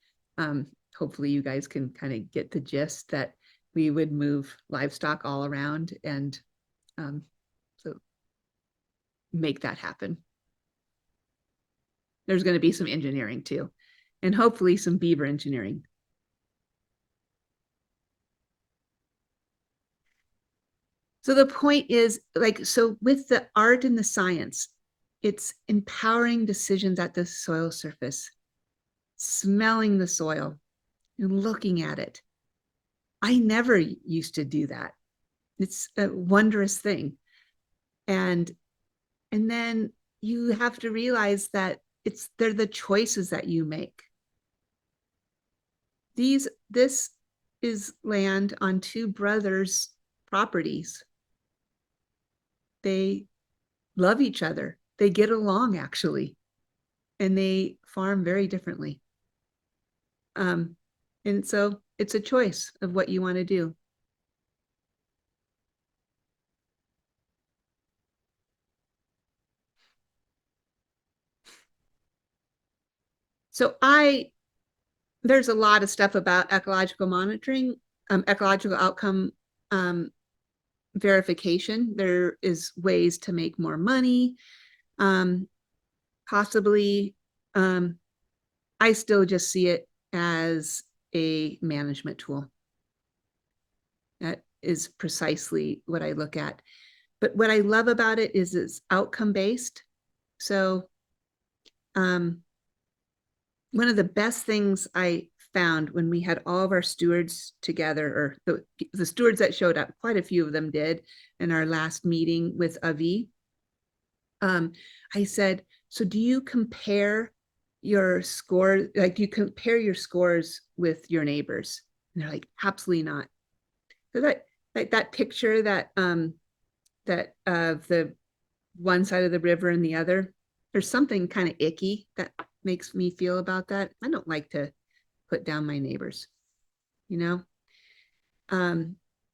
hopefully you guys can kind of get the gist that we would move livestock all around and so make that happen. There's going to be some engineering too, and hopefully some beaver engineering. So the point is, like, so with the art and the science, it's empowering decisions at the soil surface, smelling the soil and looking at it. I never used to do that. It's a wondrous thing. And then you have to realize that they're the choices that you make. This is land on two brothers' properties. They love each other. They get along, actually, and they farm very differently. And so it's a choice of what you want to do. So there's a lot of stuff about ecological monitoring, ecological outcome verification. There is ways to make more money, possibly. I still just see it as a management tool. That is precisely what I look at. But what I love about it is it's outcome based. So one of the best things I found when we had all of our stewards together, or the stewards that showed up, quite a few of them did in our last meeting with Avi, I said, so do you compare your score, like do you compare your scores with your neighbors? And they're like, absolutely not. So that picture that of the one side of the river and the other, there's something kind of icky that makes me feel about that. I don't like to put down my neighbors, you know?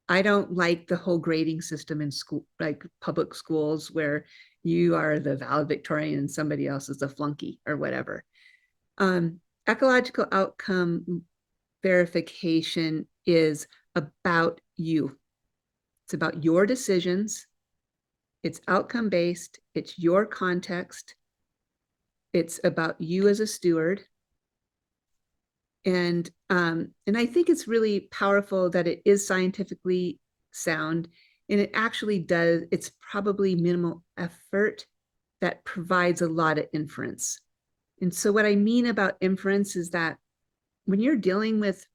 I don't like the whole grading system in school, like public schools, where you are the valedictorian and somebody else is a flunky or whatever. Ecological outcome verification is about you. It's about your decisions. It's outcome based. It's your context. It's about you as a steward. And I think it's really powerful that it is scientifically sound, and it actually does. It's probably minimal effort that provides a lot of inference. And so what I mean about inference is that when you're dealing with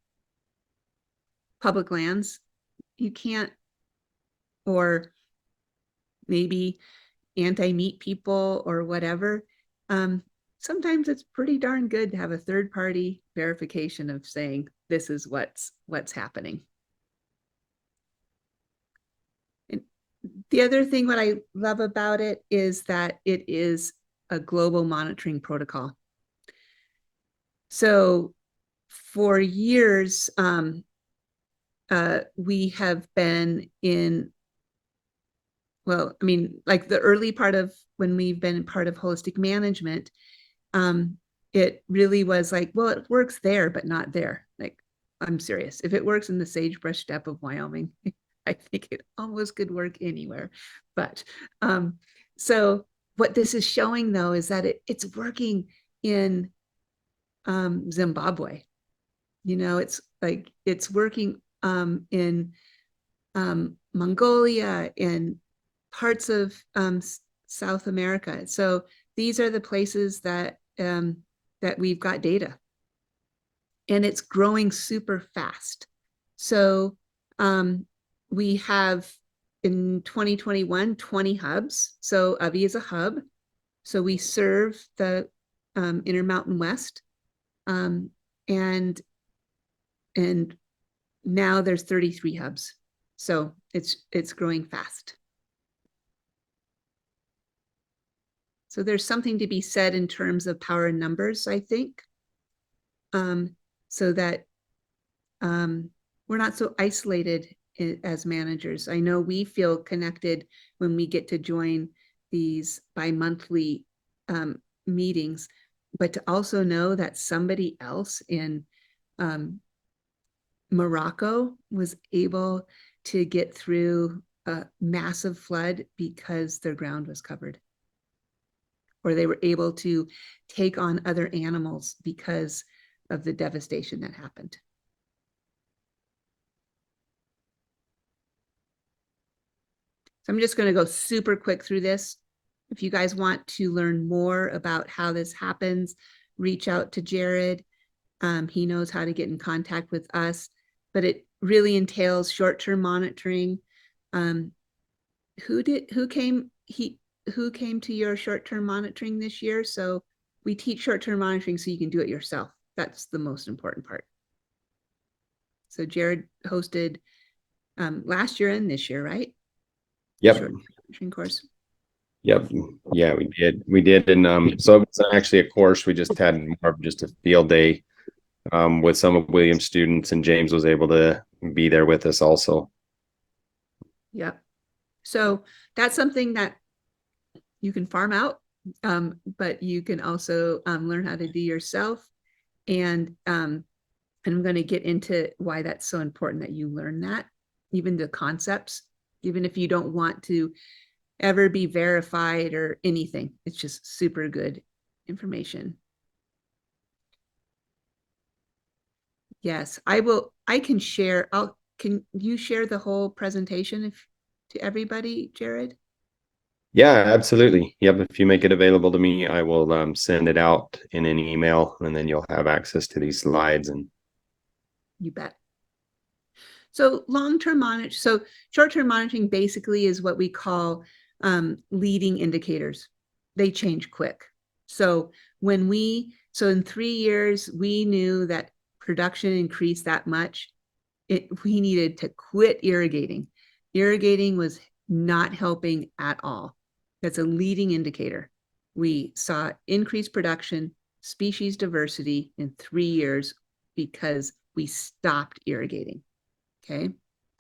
public lands, you can't, or maybe anti-meat people or whatever, sometimes it's pretty darn good to have a third-party verification of saying this is what's happening. And the other thing what I love about it is that it is a global monitoring protocol. So for years, we have been in, well, I mean, like the early part of when we've been part of holistic management, it really was like, well, it works there, but not there. Like, I'm serious. If it works in the sagebrush steppe of Wyoming, I think it almost could work anywhere. But so what this is showing, though, is that it's working in Zimbabwe. You know, it's like it's working in Mongolia, in parts of South America. So these are the places that that we've got data, and it's growing super fast. So we have in 2021 20 hubs. So UVI is a hub. So we serve the Intermountain West, and now there's 33 hubs. So it's growing fast. So there's something to be said in terms of power and numbers, I think, so that we're not so isolated as managers. I know we feel connected when we get to join these bi-monthly meetings, but to also know that somebody else in Morocco was able to get through a massive flood because their ground was covered, or they were able to take on other animals because of the devastation that happened. So I'm just going to go super quick through this. If you guys want to learn more about how this happens, reach out to Jared. He knows how to get in contact with us, but it really entails short-term monitoring. Who came to your short-term monitoring this year? So we teach short-term monitoring so you can do it yourself. That's the most important part. So Jared hosted last year and this year, right? Yep. Short-term monitoring course. Yep. Yeah, we did. And so it wasn't actually a course. We just had more of just a field day with some of William's students, and James was able to be there with us also. Yep. So that's something that you can farm out, but you can also learn how to do yourself. And I'm going to get into why that's so important that you learn that, even the concepts, even if you don't want to ever be verified or anything. It's just super good information. Yes, I will. I can share. Can you share the whole presentation to everybody, Jared? Yeah, absolutely. Yep. If you make it available to me, I will send it out in an email, and then you'll have access to these slides. And you bet. So long-term monitoring. So short-term monitoring basically is what we call leading indicators. They change quick. So in 3 years, we knew that production increased that much. We needed to quit irrigating. Irrigating was not helping at all. That's a leading indicator. We saw increased production, species diversity in 3 years because we stopped irrigating. Okay,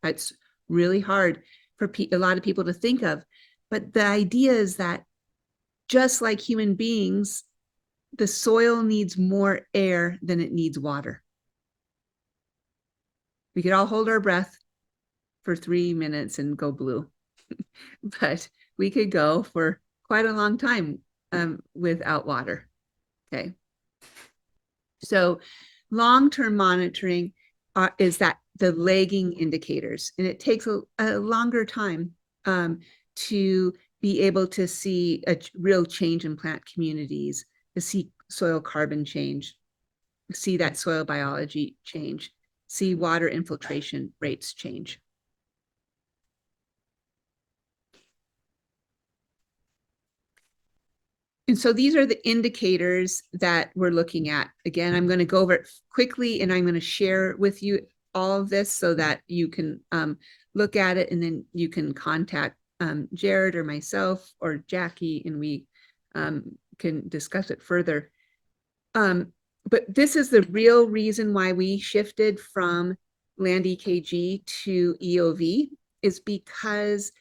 that's really hard for a lot of people to think of. But the idea is that just like human beings, the soil needs more air than it needs water. We could all hold our breath for 3 minutes and go blue, but we could go for quite a long time without water. Okay. So long-term monitoring is that the lagging indicators, and it takes a longer time to be able to see a real change in plant communities, to see soil carbon change, see that soil biology change, see water infiltration rates change. And so these are the indicators that we're looking at. Again, I'm going to go over it quickly, and I'm going to share with you all of this so that you can look at it, and then you can contact Jared or myself or Jackie, and we can discuss it further. But this is the real reason why we shifted from land EKG to EOV, is because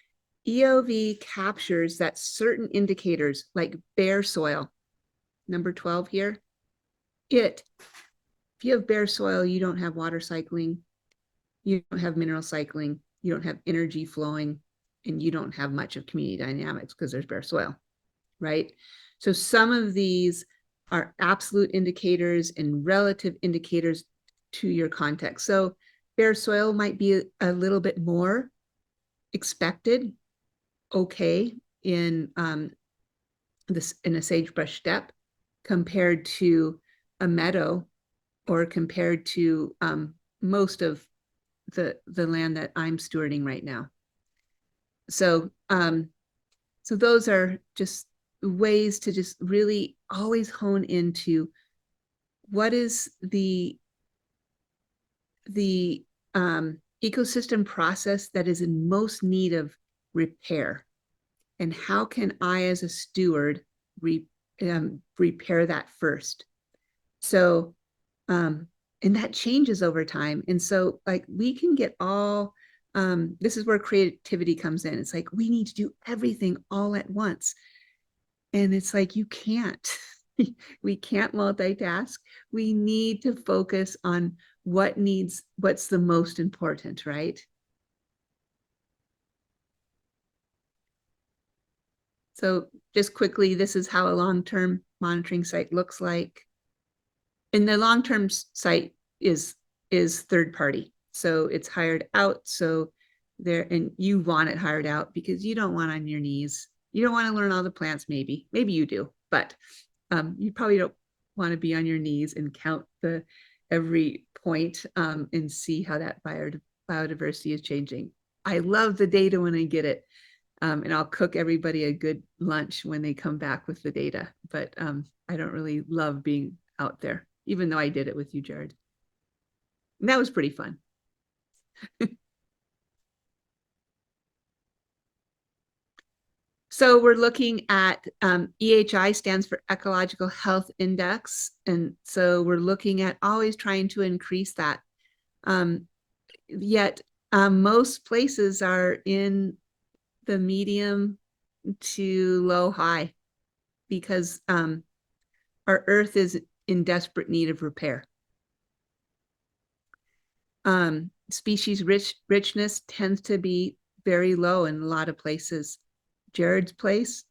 EOV captures that certain indicators like bare soil, number 12 here. If you have bare soil, you don't have water cycling, you don't have mineral cycling, you don't have energy flowing, and you don't have much of community dynamics because there's bare soil, right? So some of these are absolute indicators and relative indicators to your context. So bare soil might be a little bit more expected, okay, in a sagebrush steppe compared to a meadow, or compared to most of the land that I'm stewarding right now. So so those are just ways to just really always hone into what is the ecosystem process that is in most need of repair, and how can I as a steward repair that first. So and that changes over time. And so like we can get all this is where creativity comes in. It's like we need to do everything all at once, and it's like you can't. We can't multitask. We need to focus on what's the most important, right? So just quickly, this is how a long-term monitoring site looks like. And the long-term site is third party. So it's hired out. So and you want it hired out because you don't want on your knees. You don't want to learn all the plants, maybe you do, but you probably don't want to be on your knees and count every point and see how that biodiversity is changing. I love the data when I get it. And I'll cook everybody a good lunch when they come back with the data. But I don't really love being out there, even though I did it with you, Jared. And that was pretty fun. So we're looking at EHI stands for Ecological Health Index. And so we're looking at always trying to increase that. Yet most places are in the medium to low high because our earth is in desperate need of repair. Species richness tends to be very low in a lot of places. Jared's place,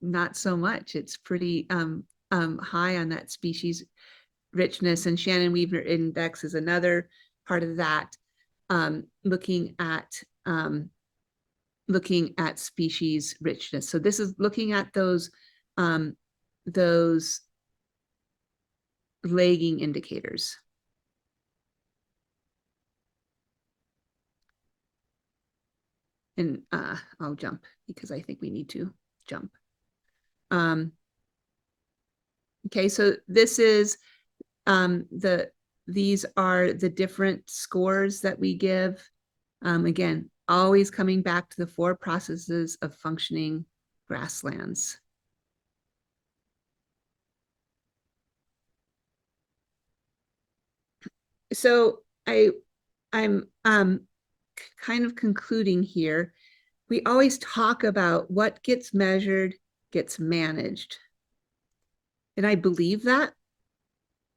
not so much. It's pretty high on that species richness, and Shannon-Weaver index is another part of that, looking at species richness. So this is looking at those lagging indicators. And I'll jump because I think we need to jump. Okay, so this is these are the different scores that we give. Again, always coming back to the 4 processes of functioning grasslands. So I'm kind of concluding here, we always talk about what gets measured gets managed. And I believe that,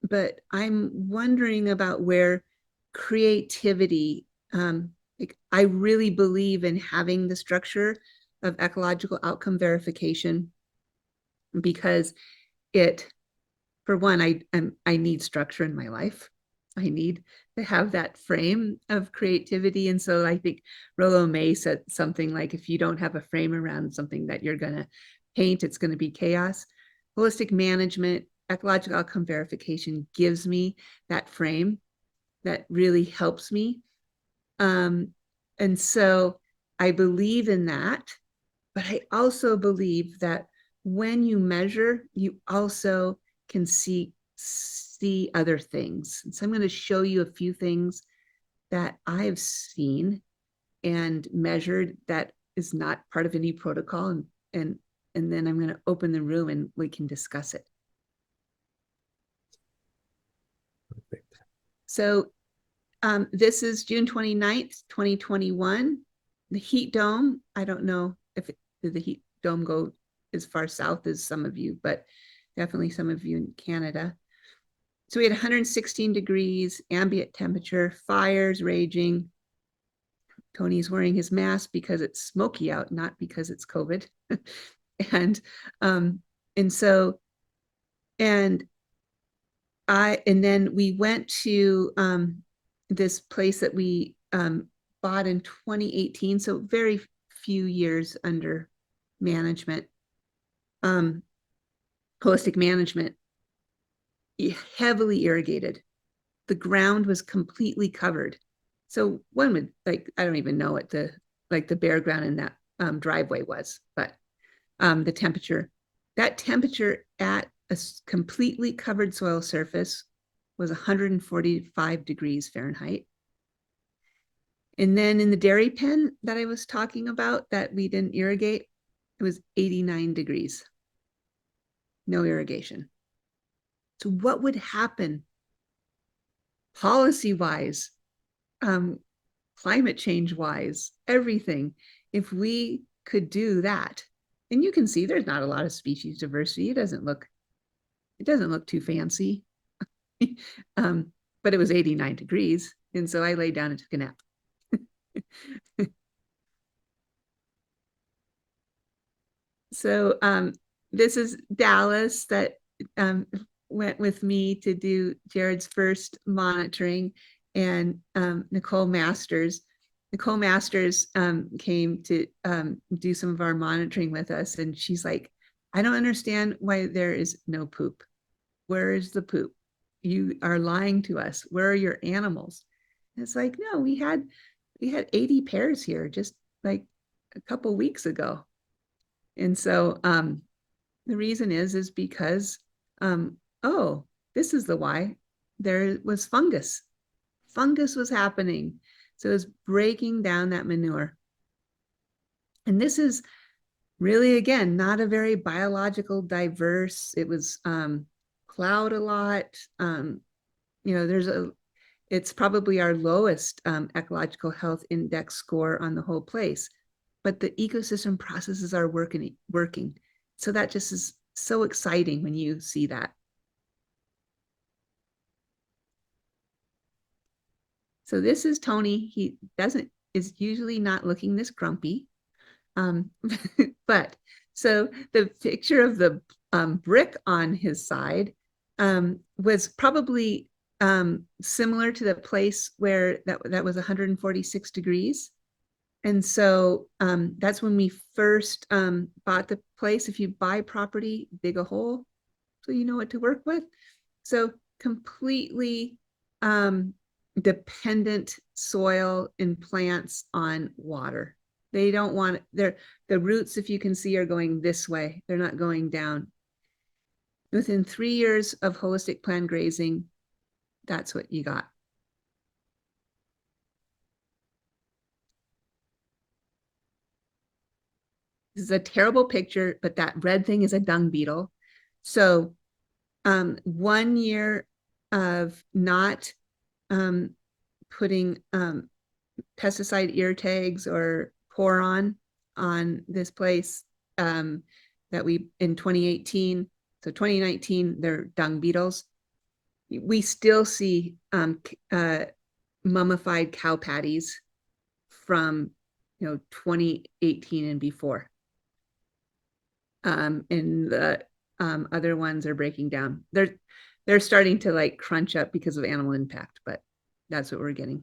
but I'm wondering about where creativity, like I really believe in having the structure of ecological outcome verification, because it, for one, I need structure in my life. I need to have that frame of creativity. And so I think Rollo May said something like, if you don't have a frame around something that you're going to paint, it's going to be chaos. Holistic management, ecological outcome verification gives me that frame that really helps me. And so I believe in that, but I also believe that when you measure, you also can see other things. And so I'm going to show you a few things that I've seen and measured that is not part of any protocol. And then I'm going to open the room and we can discuss it. Perfect. So this is June 29th, 2021. The heat dome, I don't know if did the heat dome go as far south as some of you, but definitely some of you in Canada. So we had 116 degrees, ambient temperature, fires raging. Tony's wearing his mask because it's smoky out, not because it's COVID. and then we went to this place that we bought in 2018, so very few years under management, holistic management, heavily irrigated. The ground was completely covered. So one would, like, I don't even know what the bare ground in that driveway was, but the temperature, that temperature at a completely covered soil surface was 145 degrees Fahrenheit. And then in the dairy pen that I was talking about that we didn't irrigate, it was 89 degrees, no irrigation. So what would happen policy-wise, climate change-wise, everything, if we could do that? And you can see there's not a lot of species diversity. It doesn't look too fancy. But it was 89 degrees. And so I laid down and took a nap. So this is Dallas that went with me to do Jared's first monitoring, and Nicole Masters. Nicole Masters came to do some of our monitoring with us, and she's like, I don't understand why there is no poop. Where is the poop? You are lying to us. Where are your animals? And it's like, no, we had 80 pairs here just like a couple weeks ago. And so the reason is because, oh, this is the why. There was fungus. Fungus was happening. So it was breaking down that manure. And this is really, again, not a very biological diverse. It was cloud a lot. It's probably our lowest ecological health index score on the whole place, but the ecosystem processes are working. So that just is so exciting when you see that. So this is Tony. He is usually not looking this grumpy. But so the picture of the brick on his side was probably similar to the place where that was 146 degrees. And so that's when we first bought the place. If you buy property, dig a hole so you know what to work with. So completely dependent soil and plants on water. They don't want the roots, if you can see, are going this way. They're not going down. Within 3 years of holistic plan grazing, that's what you got. This is a terrible picture, but that red thing is a dung beetle. So 1 year of not putting pesticide ear tags or pour on this place that we in 2018. So 2019, they're dung beetles. We still see mummified cow patties from 2018 and before. And the other ones are breaking down. They're starting to like crunch up because of animal impact, but that's what we're getting.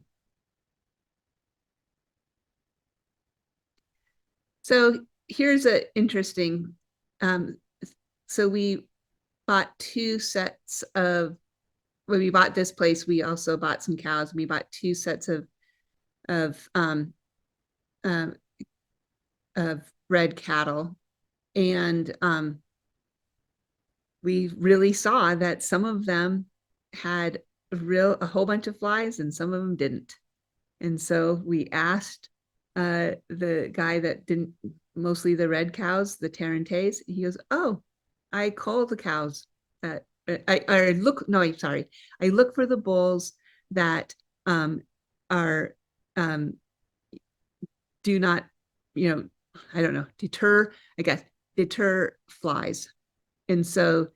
So here's an interesting, so we bought 2 sets of, when we bought this place, we also bought some cows. We bought 2 sets of bred cattle. And we really saw that some of them had a whole bunch of flies and some of them didn't. And so we asked the guy that didn't, mostly the red cows, the Tarantes, he goes, oh, I cull the cows that I look for the bulls that are do not, I don't know, deter flies. And so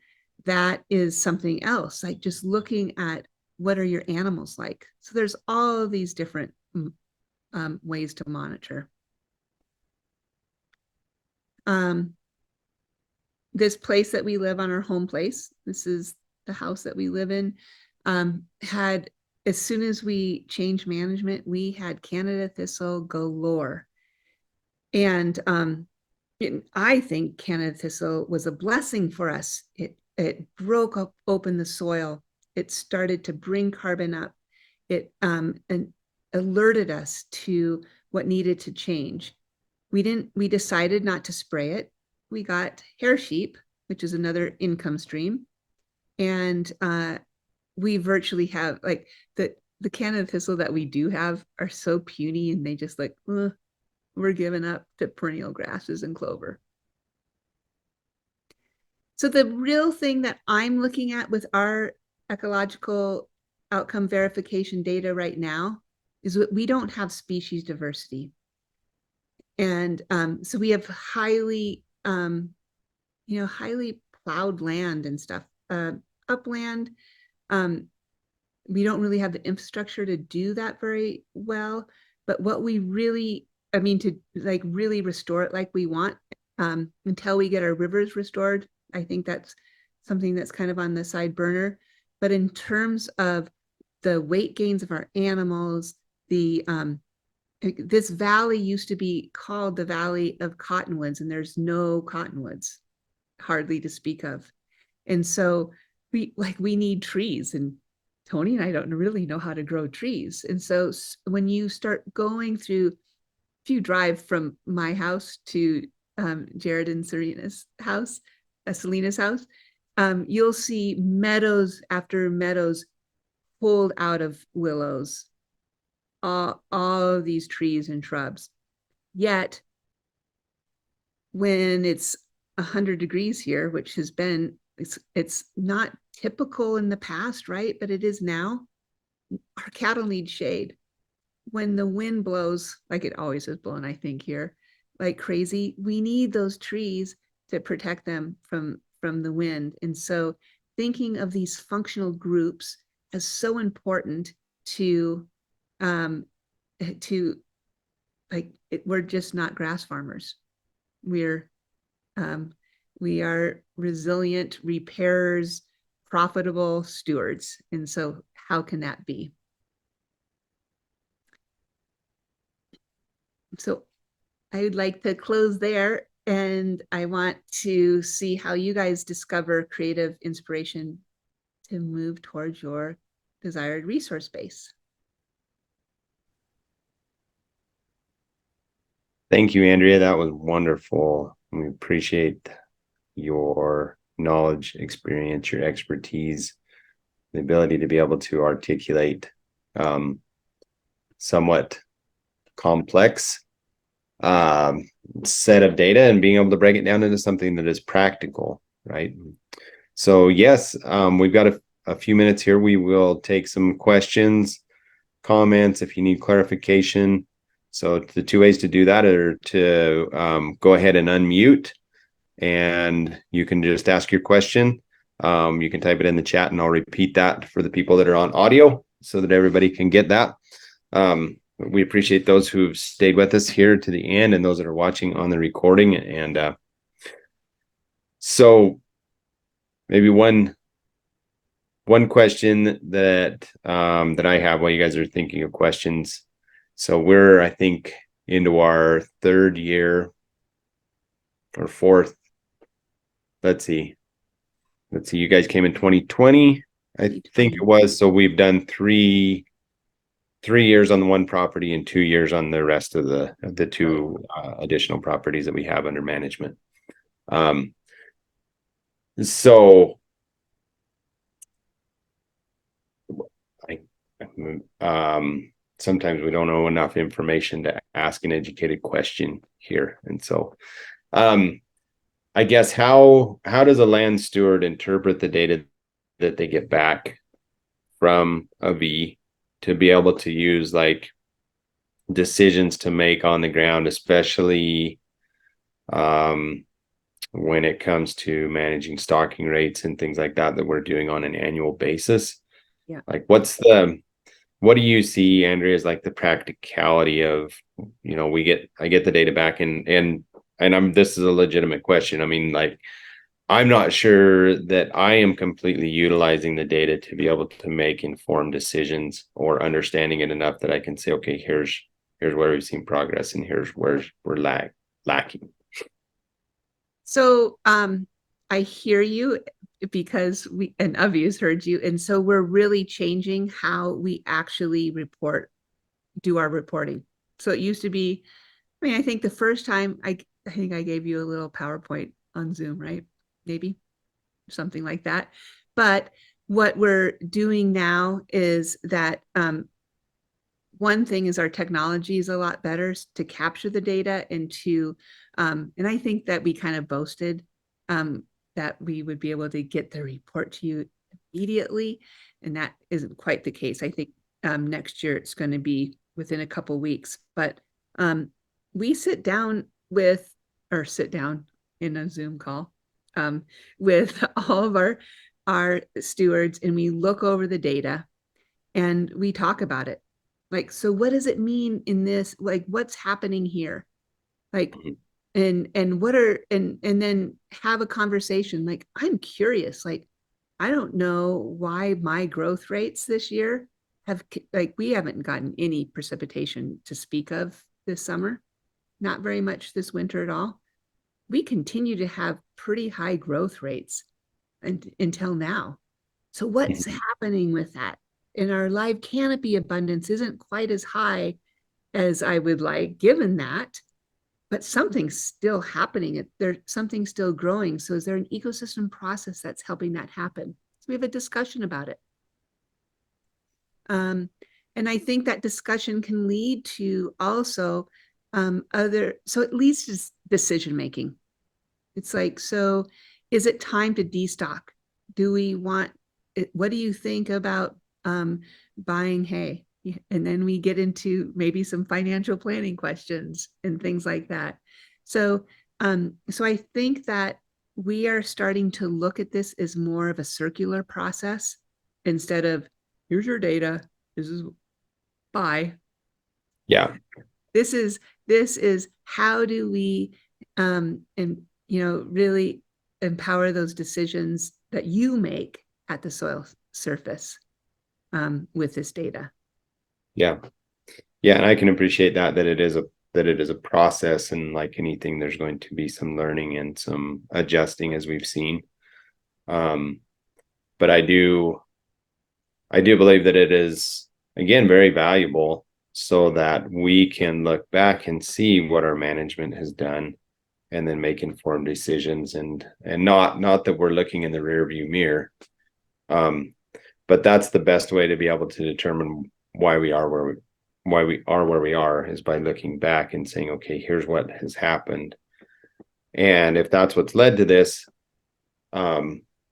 that is something else, like just looking at what are your animals like. So there's all of these different ways to monitor. This place that we live on, our home place, this is the house that we live in, had, as soon as we changed management, we had Canada thistle galore. And I think Canada thistle was a blessing for us. It broke open the soil. It started to bring carbon up. It and alerted us to what needed to change. We decided not to spray it. We got hair sheep, which is another income stream. And we virtually have, like, the Canada thistle that we do have are so puny, and they just like, we're giving up to perennial grasses and clover. So the real thing that I'm looking at with our ecological outcome verification data right now is that we don't have species diversity. And so we have highly plowed land and stuff. Upland, we don't really have the infrastructure to do that very well. But what we really, to like really restore it like we want, until we get our rivers restored, I think that's something that's kind of on the side burner. But in terms of the weight gains of our animals, this valley used to be called the Valley of Cottonwoods, and there's no cottonwoods, hardly to speak of. And so we need trees, and Tony and I don't really know how to grow trees. And so when you start going through, if you drive from my house to Jared and Selena's house, you'll see meadows after meadows pulled out of willows, all of these trees and shrubs. Yet when it's 100 degrees here, which has been, it's not typical in the past, right? But it is now. Our cattle need shade. When the wind blows, like it always is blowing, I think here, like crazy, we need those trees to protect them from the wind. And so thinking of these functional groups as so important to we're just not grass farmers. We are resilient repairers, profitable stewards. And so how can that be? So I would like to close there, and I want to see how you guys discover creative inspiration to move towards your desired resource base. Thank you, Andrea. That was wonderful. We appreciate your knowledge, experience, your expertise, the ability to be able to articulate somewhat complex set of data and being able to break it down into something that is practical, right? So yes, we've got a few minutes here. We will take some questions comments, if you need clarification. So the two ways to do that are to go ahead and unmute, and you can just ask your question. You can type it in the chat, and I'll repeat that for the people that are on audio so that everybody can get that. We appreciate those who've stayed with us here to the end, and those that are watching on the recording. And so maybe one question that I have while you guys are thinking of questions. So we're, I think, into our third year or fourth. Let's see. You guys came in 2020, I think it was. So we've done three years on the one property and 2 years on the rest of the two additional properties that we have under management. So sometimes we don't know enough information to ask an educated question here. And so I guess how does a land steward interpret the data that they get back from a V to be able to use like decisions to make on the ground, especially when it comes to managing stocking rates and things like that we're doing on an annual basis? Yeah. Like what do you see, Andrea, as like the practicality of, I get the data back and this is a legitimate question. I mean, like, I'm not sure that I am completely utilizing the data to be able to make informed decisions or understanding it enough that I can say, okay, here's where we've seen progress and here's where we're lacking. So I hear you, because and Avi's heard you. And so we're really changing how we actually do our reporting. So it used to be, I think the first time I think I gave you a little PowerPoint on Zoom, right? Maybe something like that. But what we're doing now is that one thing is our technology is a lot better to capture the data and I think that we kind of boasted that we would be able to get the report to you immediately. And that isn't quite the case. I think next year it's going to be within a couple of weeks. But we sit down in a Zoom call with all of our stewards, and we look over the data and we talk about it. Like, so what does it mean in this? Like, what's happening here? Like, and then have a conversation. Like, I'm curious, like, I don't know why my growth rates this year we haven't gotten any precipitation to speak of this summer, not very much this winter at all. We continue to have pretty high growth rates until now. So what's happening with that? And our live canopy abundance isn't quite as high as I would like, given that. But something's still happening. Something's still growing. So is there an ecosystem process that's helping that happen? So we have a discussion about it. And I think that discussion can lead to also so it leads to decision making. It's like, so is it time to destock? Do we want it? What do you think about buying hay? And then we get into maybe some financial planning questions and things like that. So, so I think that we are starting to look at this as more of a circular process instead of here's your data. This is buy. Yeah. This is how do we really empower those decisions that you make at the soil surface with this data. Yeah. And I can appreciate that it is a process, and like anything, there's going to be some learning and some adjusting as we've seen. But I do believe that it is, again, very valuable so that we can look back and see what our management has done and then make informed decisions, and not that we're looking in the rear view mirror. But that's the best way to be able to determine why we are where we are is by looking back and saying, okay, here's what has happened. And if that's what's led to this,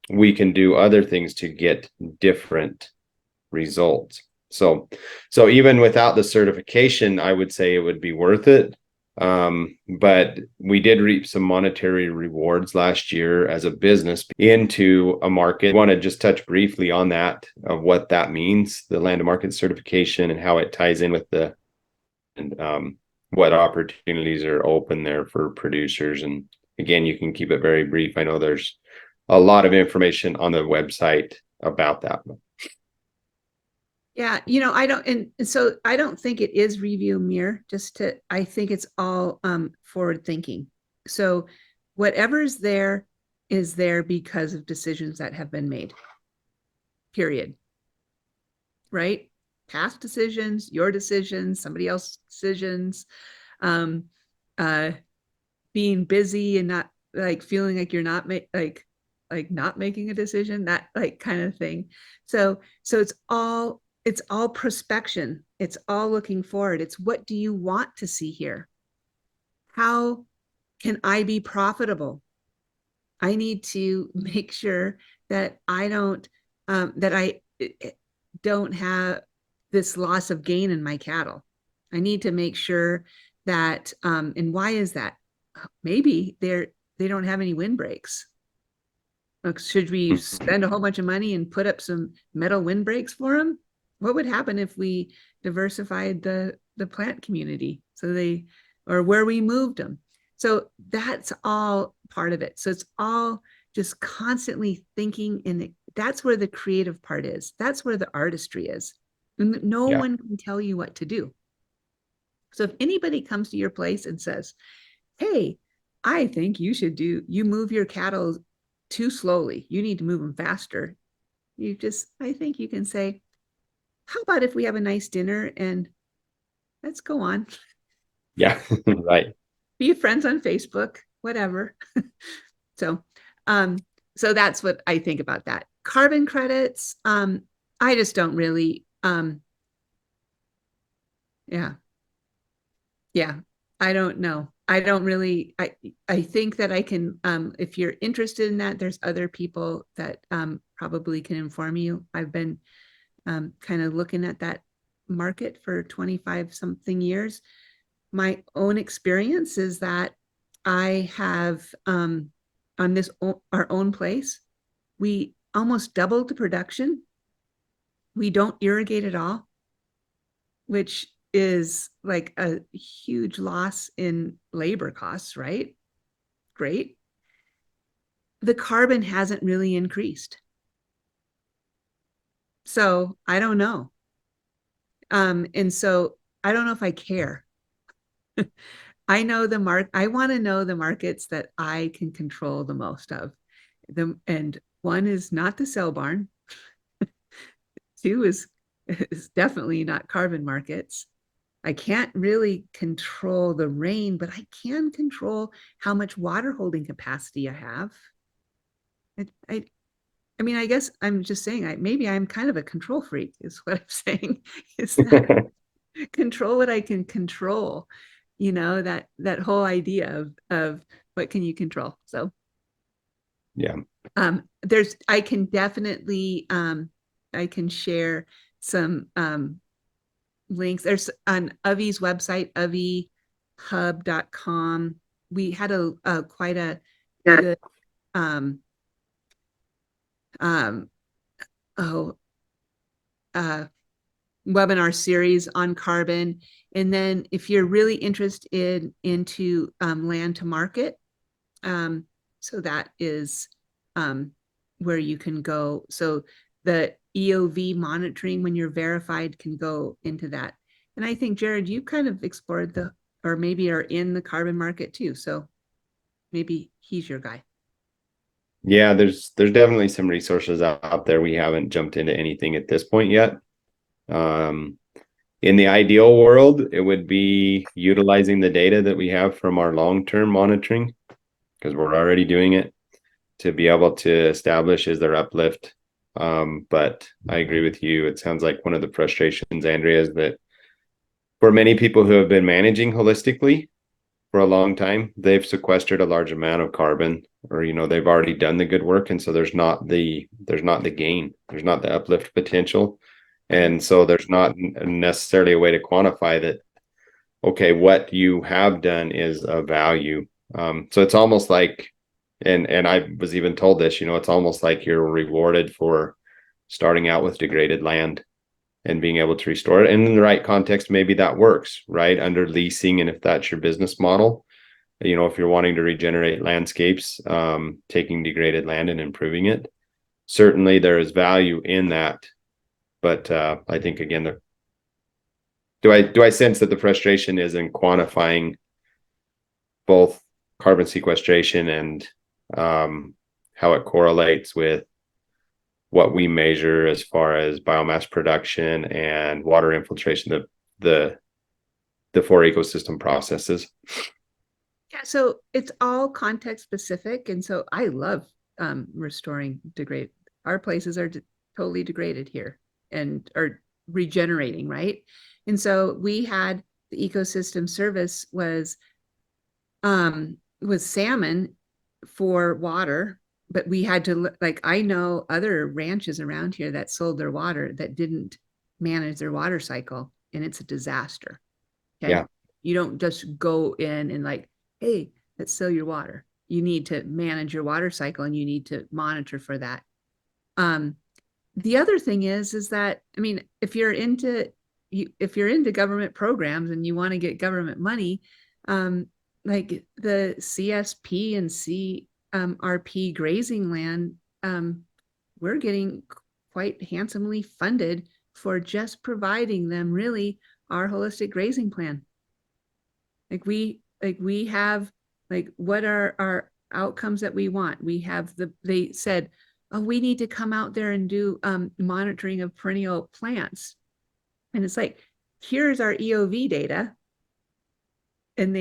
we can do other things to get different results. So even without the certification, I would say it would be worth it. But we did reap some monetary rewards last year as a business into a market. I want to just touch briefly on that, of what that means, the land to market certification, and how it ties in with what opportunities are open there for producers. And again, you can keep it very brief. I know there's a lot of information on the website about that. Yeah, I don't, and so I don't think it is review mirror, I think it's all forward thinking. So whatever's there is there because of decisions that have been made, period. Right? Past decisions, your decisions, somebody else's decisions, being busy and not like feeling like you're not not making a decision, that like kind of thing. So it's all prospection. It's all looking forward. It's what do you want to see here? How can I be profitable? I need to make sure that I don't have this loss of gain in my cattle. I need to make sure that, and why is that? Maybe they don't have any windbreaks. Should we spend a whole bunch of money and put up some metal windbreaks for them? What would happen if we diversified the plant community or where we moved them? So that's all part of it. So it's all just constantly thinking, and that's where the creative part is. That's where the artistry is. And no one can tell you what to do. So if anybody comes to your place and says, hey, I think you move your cattle too slowly, you need to move them faster, I think you can say, how about if we have a nice dinner and let's go on. Yeah, right. Be friends on Facebook, whatever. So that's what I think about that. Carbon credits, I just don't really, I don't know. I don't really, I think that I can, if you're interested in that, there's other people that probably can inform you. I've been kind of looking at that market for 25 something years. My own experience is that I have on our own place, we almost doubled the production. We don't irrigate at all, which is like a huge loss in labor costs, right? Great. The carbon hasn't really increased. So I don't know. And so I don't know if I care. I know I want to know the markets that I can control the most of. And one is not the sell barn. Two is definitely not carbon markets. I can't really control the rain, but I can control how much water holding capacity I have. I mean, I guess I'm just saying, maybe I'm kind of a control freak is what I'm saying, is that control what I can control, that whole idea of what can you control. So yeah, I can definitely, I can share some links. There's on Avi's website, avihub.com. We had quite a good webinar series on carbon. And then if you're really interested into land to market, so that is where you can go. So the EOV monitoring, when you're verified, can go into that. And I think, Jared, you kind of explored or maybe are in the carbon market too. So maybe he's your guy. Yeah, there's definitely some resources out there. We haven't jumped into anything at this point yet. In the ideal world, it would be utilizing the data that we have from our long-term monitoring, because we're already doing it, to be able to establish is there uplift. But I agree with you. It sounds like one of the frustrations, Andrea, is that for many people who have been managing holistically for a long time, they've sequestered a large amount of carbon, or they've already done the good work, and so there's not the gain, there's not the uplift potential. And so there's not necessarily a way to quantify that, okay, what you have done is of value. So it's almost like, and I was even told this, it's almost like you're rewarded for starting out with degraded land and being able to restore it. And in the right context, maybe that works, right? Under leasing, and if that's your business model, if you're wanting to regenerate landscapes, taking degraded land and improving it, certainly there is value in that. But I think, again, do I sense that the frustration is in quantifying both carbon sequestration and how it correlates with what we measure as far as biomass production and water infiltration, the four ecosystem processes. Yeah, so it's all context specific, and so I love restoring degrade. Our places are totally degraded here and are regenerating, right? And so we had the ecosystem service was salmon for water, but we had to, like, I know other ranches around here that sold their water that didn't manage their water cycle, and it's a disaster. Okay. Yeah. You don't just go in and like, hey, let's sell your water. You need to manage your water cycle, and you need to monitor for that. The other thing is that, I mean, if you're into government programs and you want to get government money, like the CSP and RP grazing land, we're getting quite handsomely funded for just providing them really our holistic grazing plan. Like we have, like, what are our outcomes that we want? We have they said, oh, we need to come out there and do monitoring of perennial plants. And it's like, here's our EOV data. And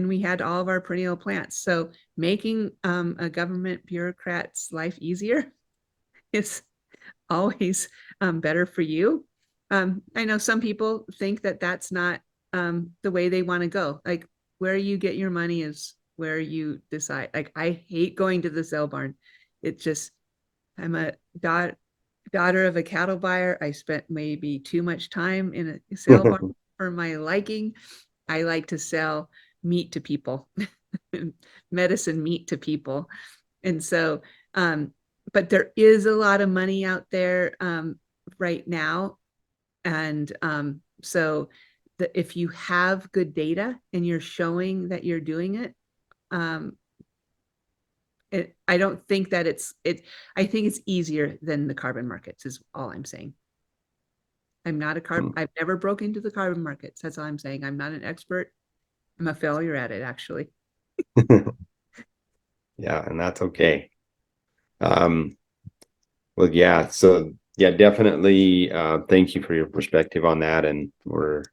we had all of our perennial plants. So making a government bureaucrat's life easier is always better for you. I know some people think that that's not the way they want to go. Like, where you get your money is where you decide. Like, I hate going to the sale barn. It's just, I'm a daughter of a cattle buyer. I spent maybe too much time in a sale barn for my liking. I like to sell meat to people, medicine meat to people. And so, but there is a lot of money out there right now. And so if you have good data and you're showing that you're doing it, I don't think that I think it's easier than the carbon markets is all I'm saying. I'm not a carbon, I've never broken into the carbon markets. That's all I'm saying. I'm not an expert. I'm a failure at it, actually. Yeah, and that's okay. Well, yeah, so yeah, definitely thank you for your perspective on that, and we're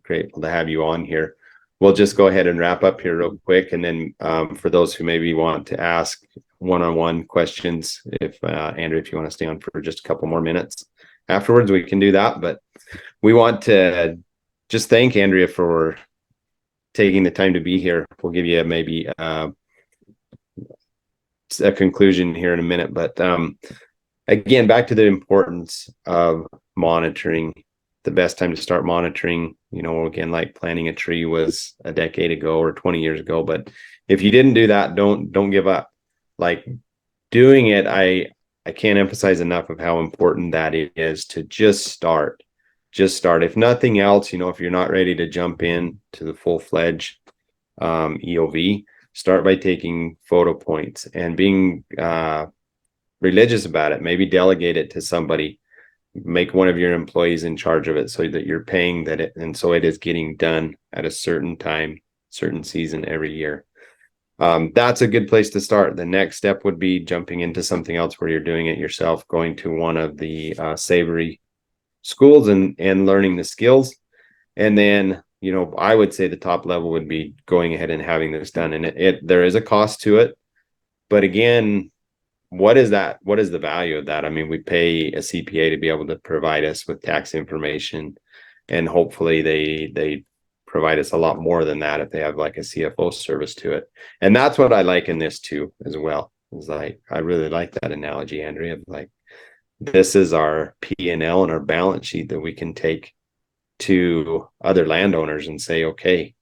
grateful to have you on here. We'll just go ahead and wrap up here real quick, and then for those who maybe want to ask one-on-one questions, if Andrea, if you want to stay on for just a couple more minutes afterwards, we can do that. But we want to just thank Andrea for taking the time to be here. We'll give you maybe a conclusion here in a minute, but again, back to the importance of monitoring. The best time to start monitoring, again, like planting a tree was a decade ago or 20 years ago. But if you didn't do that, don't give up. Like, doing it, I can't emphasize enough of how important that is to just start. If nothing else, if you're not ready to jump in to the full-fledged EOV, start by taking photo points and being religious about it. Maybe delegate it to somebody. Make one of your employees in charge of it, so that you're paying that and so it is getting done at a certain time, certain season every year. That's a good place to start. The next step would be jumping into something else where you're doing it yourself, going to one of the savory schools and learning the skills. And then, I would say the top level would be going ahead and having this done. And there is a cost to it, but again, what is that? What is the value of that? I mean, we pay a CPA to be able to provide us with tax information, and hopefully they provide us a lot more than that if they have like a CFO service to it. And that's what I like in this too, as well. Is like, I really like that analogy, Andrea, of like this is our P&L and our balance sheet that we can take to other landowners and say, okay,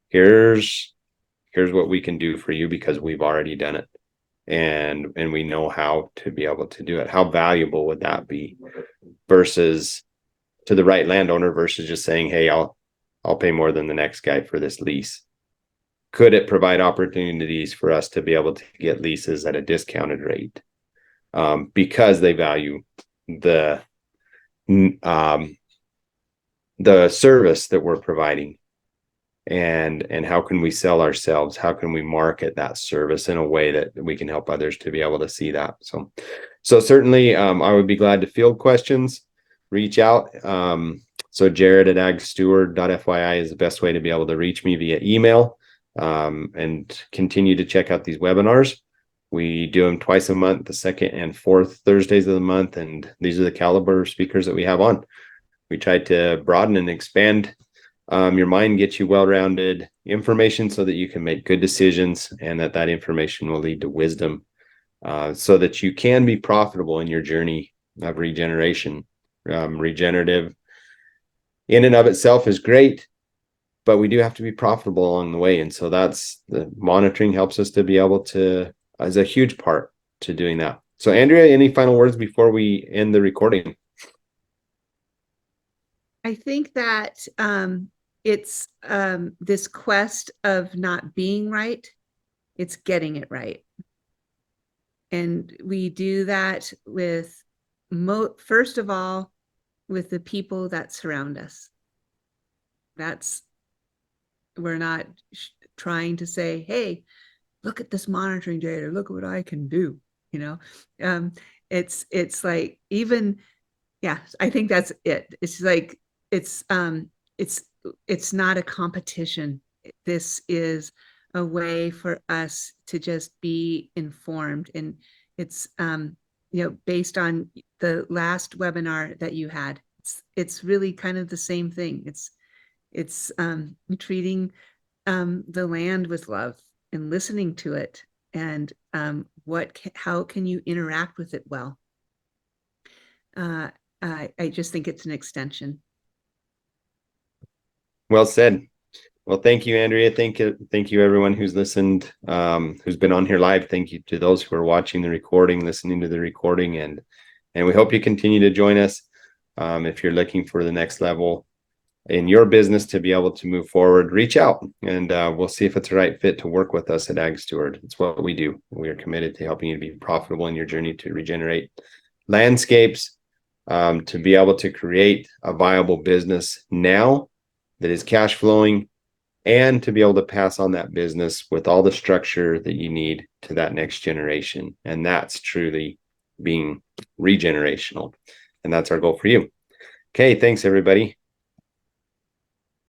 here's what we can do for you because we've already done it. And we know how to be able to do it. How valuable would that be versus to the right landowner versus just saying, hey, I'll pay more than the next guy for this lease? Could it provide opportunities for us to be able to get leases at a discounted rate because they value the service that we're providing? And how can we sell ourselves? How can we market that service in a way that we can help others to be able to see that? So certainly I would be glad to field questions, reach out. So Jared at agsteward.fyi is the best way to be able to reach me via email, and continue to check out these webinars. We do them twice a month, the second and fourth Thursdays of the month. And these are the caliber of speakers that we have on. We try to broaden and expand your mind, get you well-rounded information so that you can make good decisions, and that information will lead to wisdom, so that you can be profitable in your journey of regeneration. Regenerative in and of itself is great, but we do have to be profitable along the way. And so that's the monitoring helps us to be able to, as a huge part to doing that. So Andrea, any final words before we end the recording? I think that it's this quest of not being right, it's getting it right. And we do that with, first of all, with the people that surround us. We're not trying to say, hey, look at this monitoring data, look at what I can do. It's like, even, yeah, I think that's it. It's like, it's not a competition. This is a way for us to just be informed. And it's, based on the last webinar that you had, it's really kind of the same thing. It's treating the land with love and listening to it, and how can you interact with it well? I just think it's an extension. Well said. Well, thank you, Andrea. Thank you, everyone who's listened, who's been on here live. Thank you to those who are watching the recording, listening to the recording, and we hope you continue to join us. If you're looking for the next level in your business to be able to move forward, reach out, and we'll see if it's the right fit to work with us at Ag Steward. It's what we do. We are committed to helping you to be profitable in your journey to regenerate landscapes, to be able to create a viable business now that is cash flowing, and to be able to pass on that business with all the structure that you need to that next generation. And that's truly being regenerational. And that's our goal for you. Okay, thanks everybody.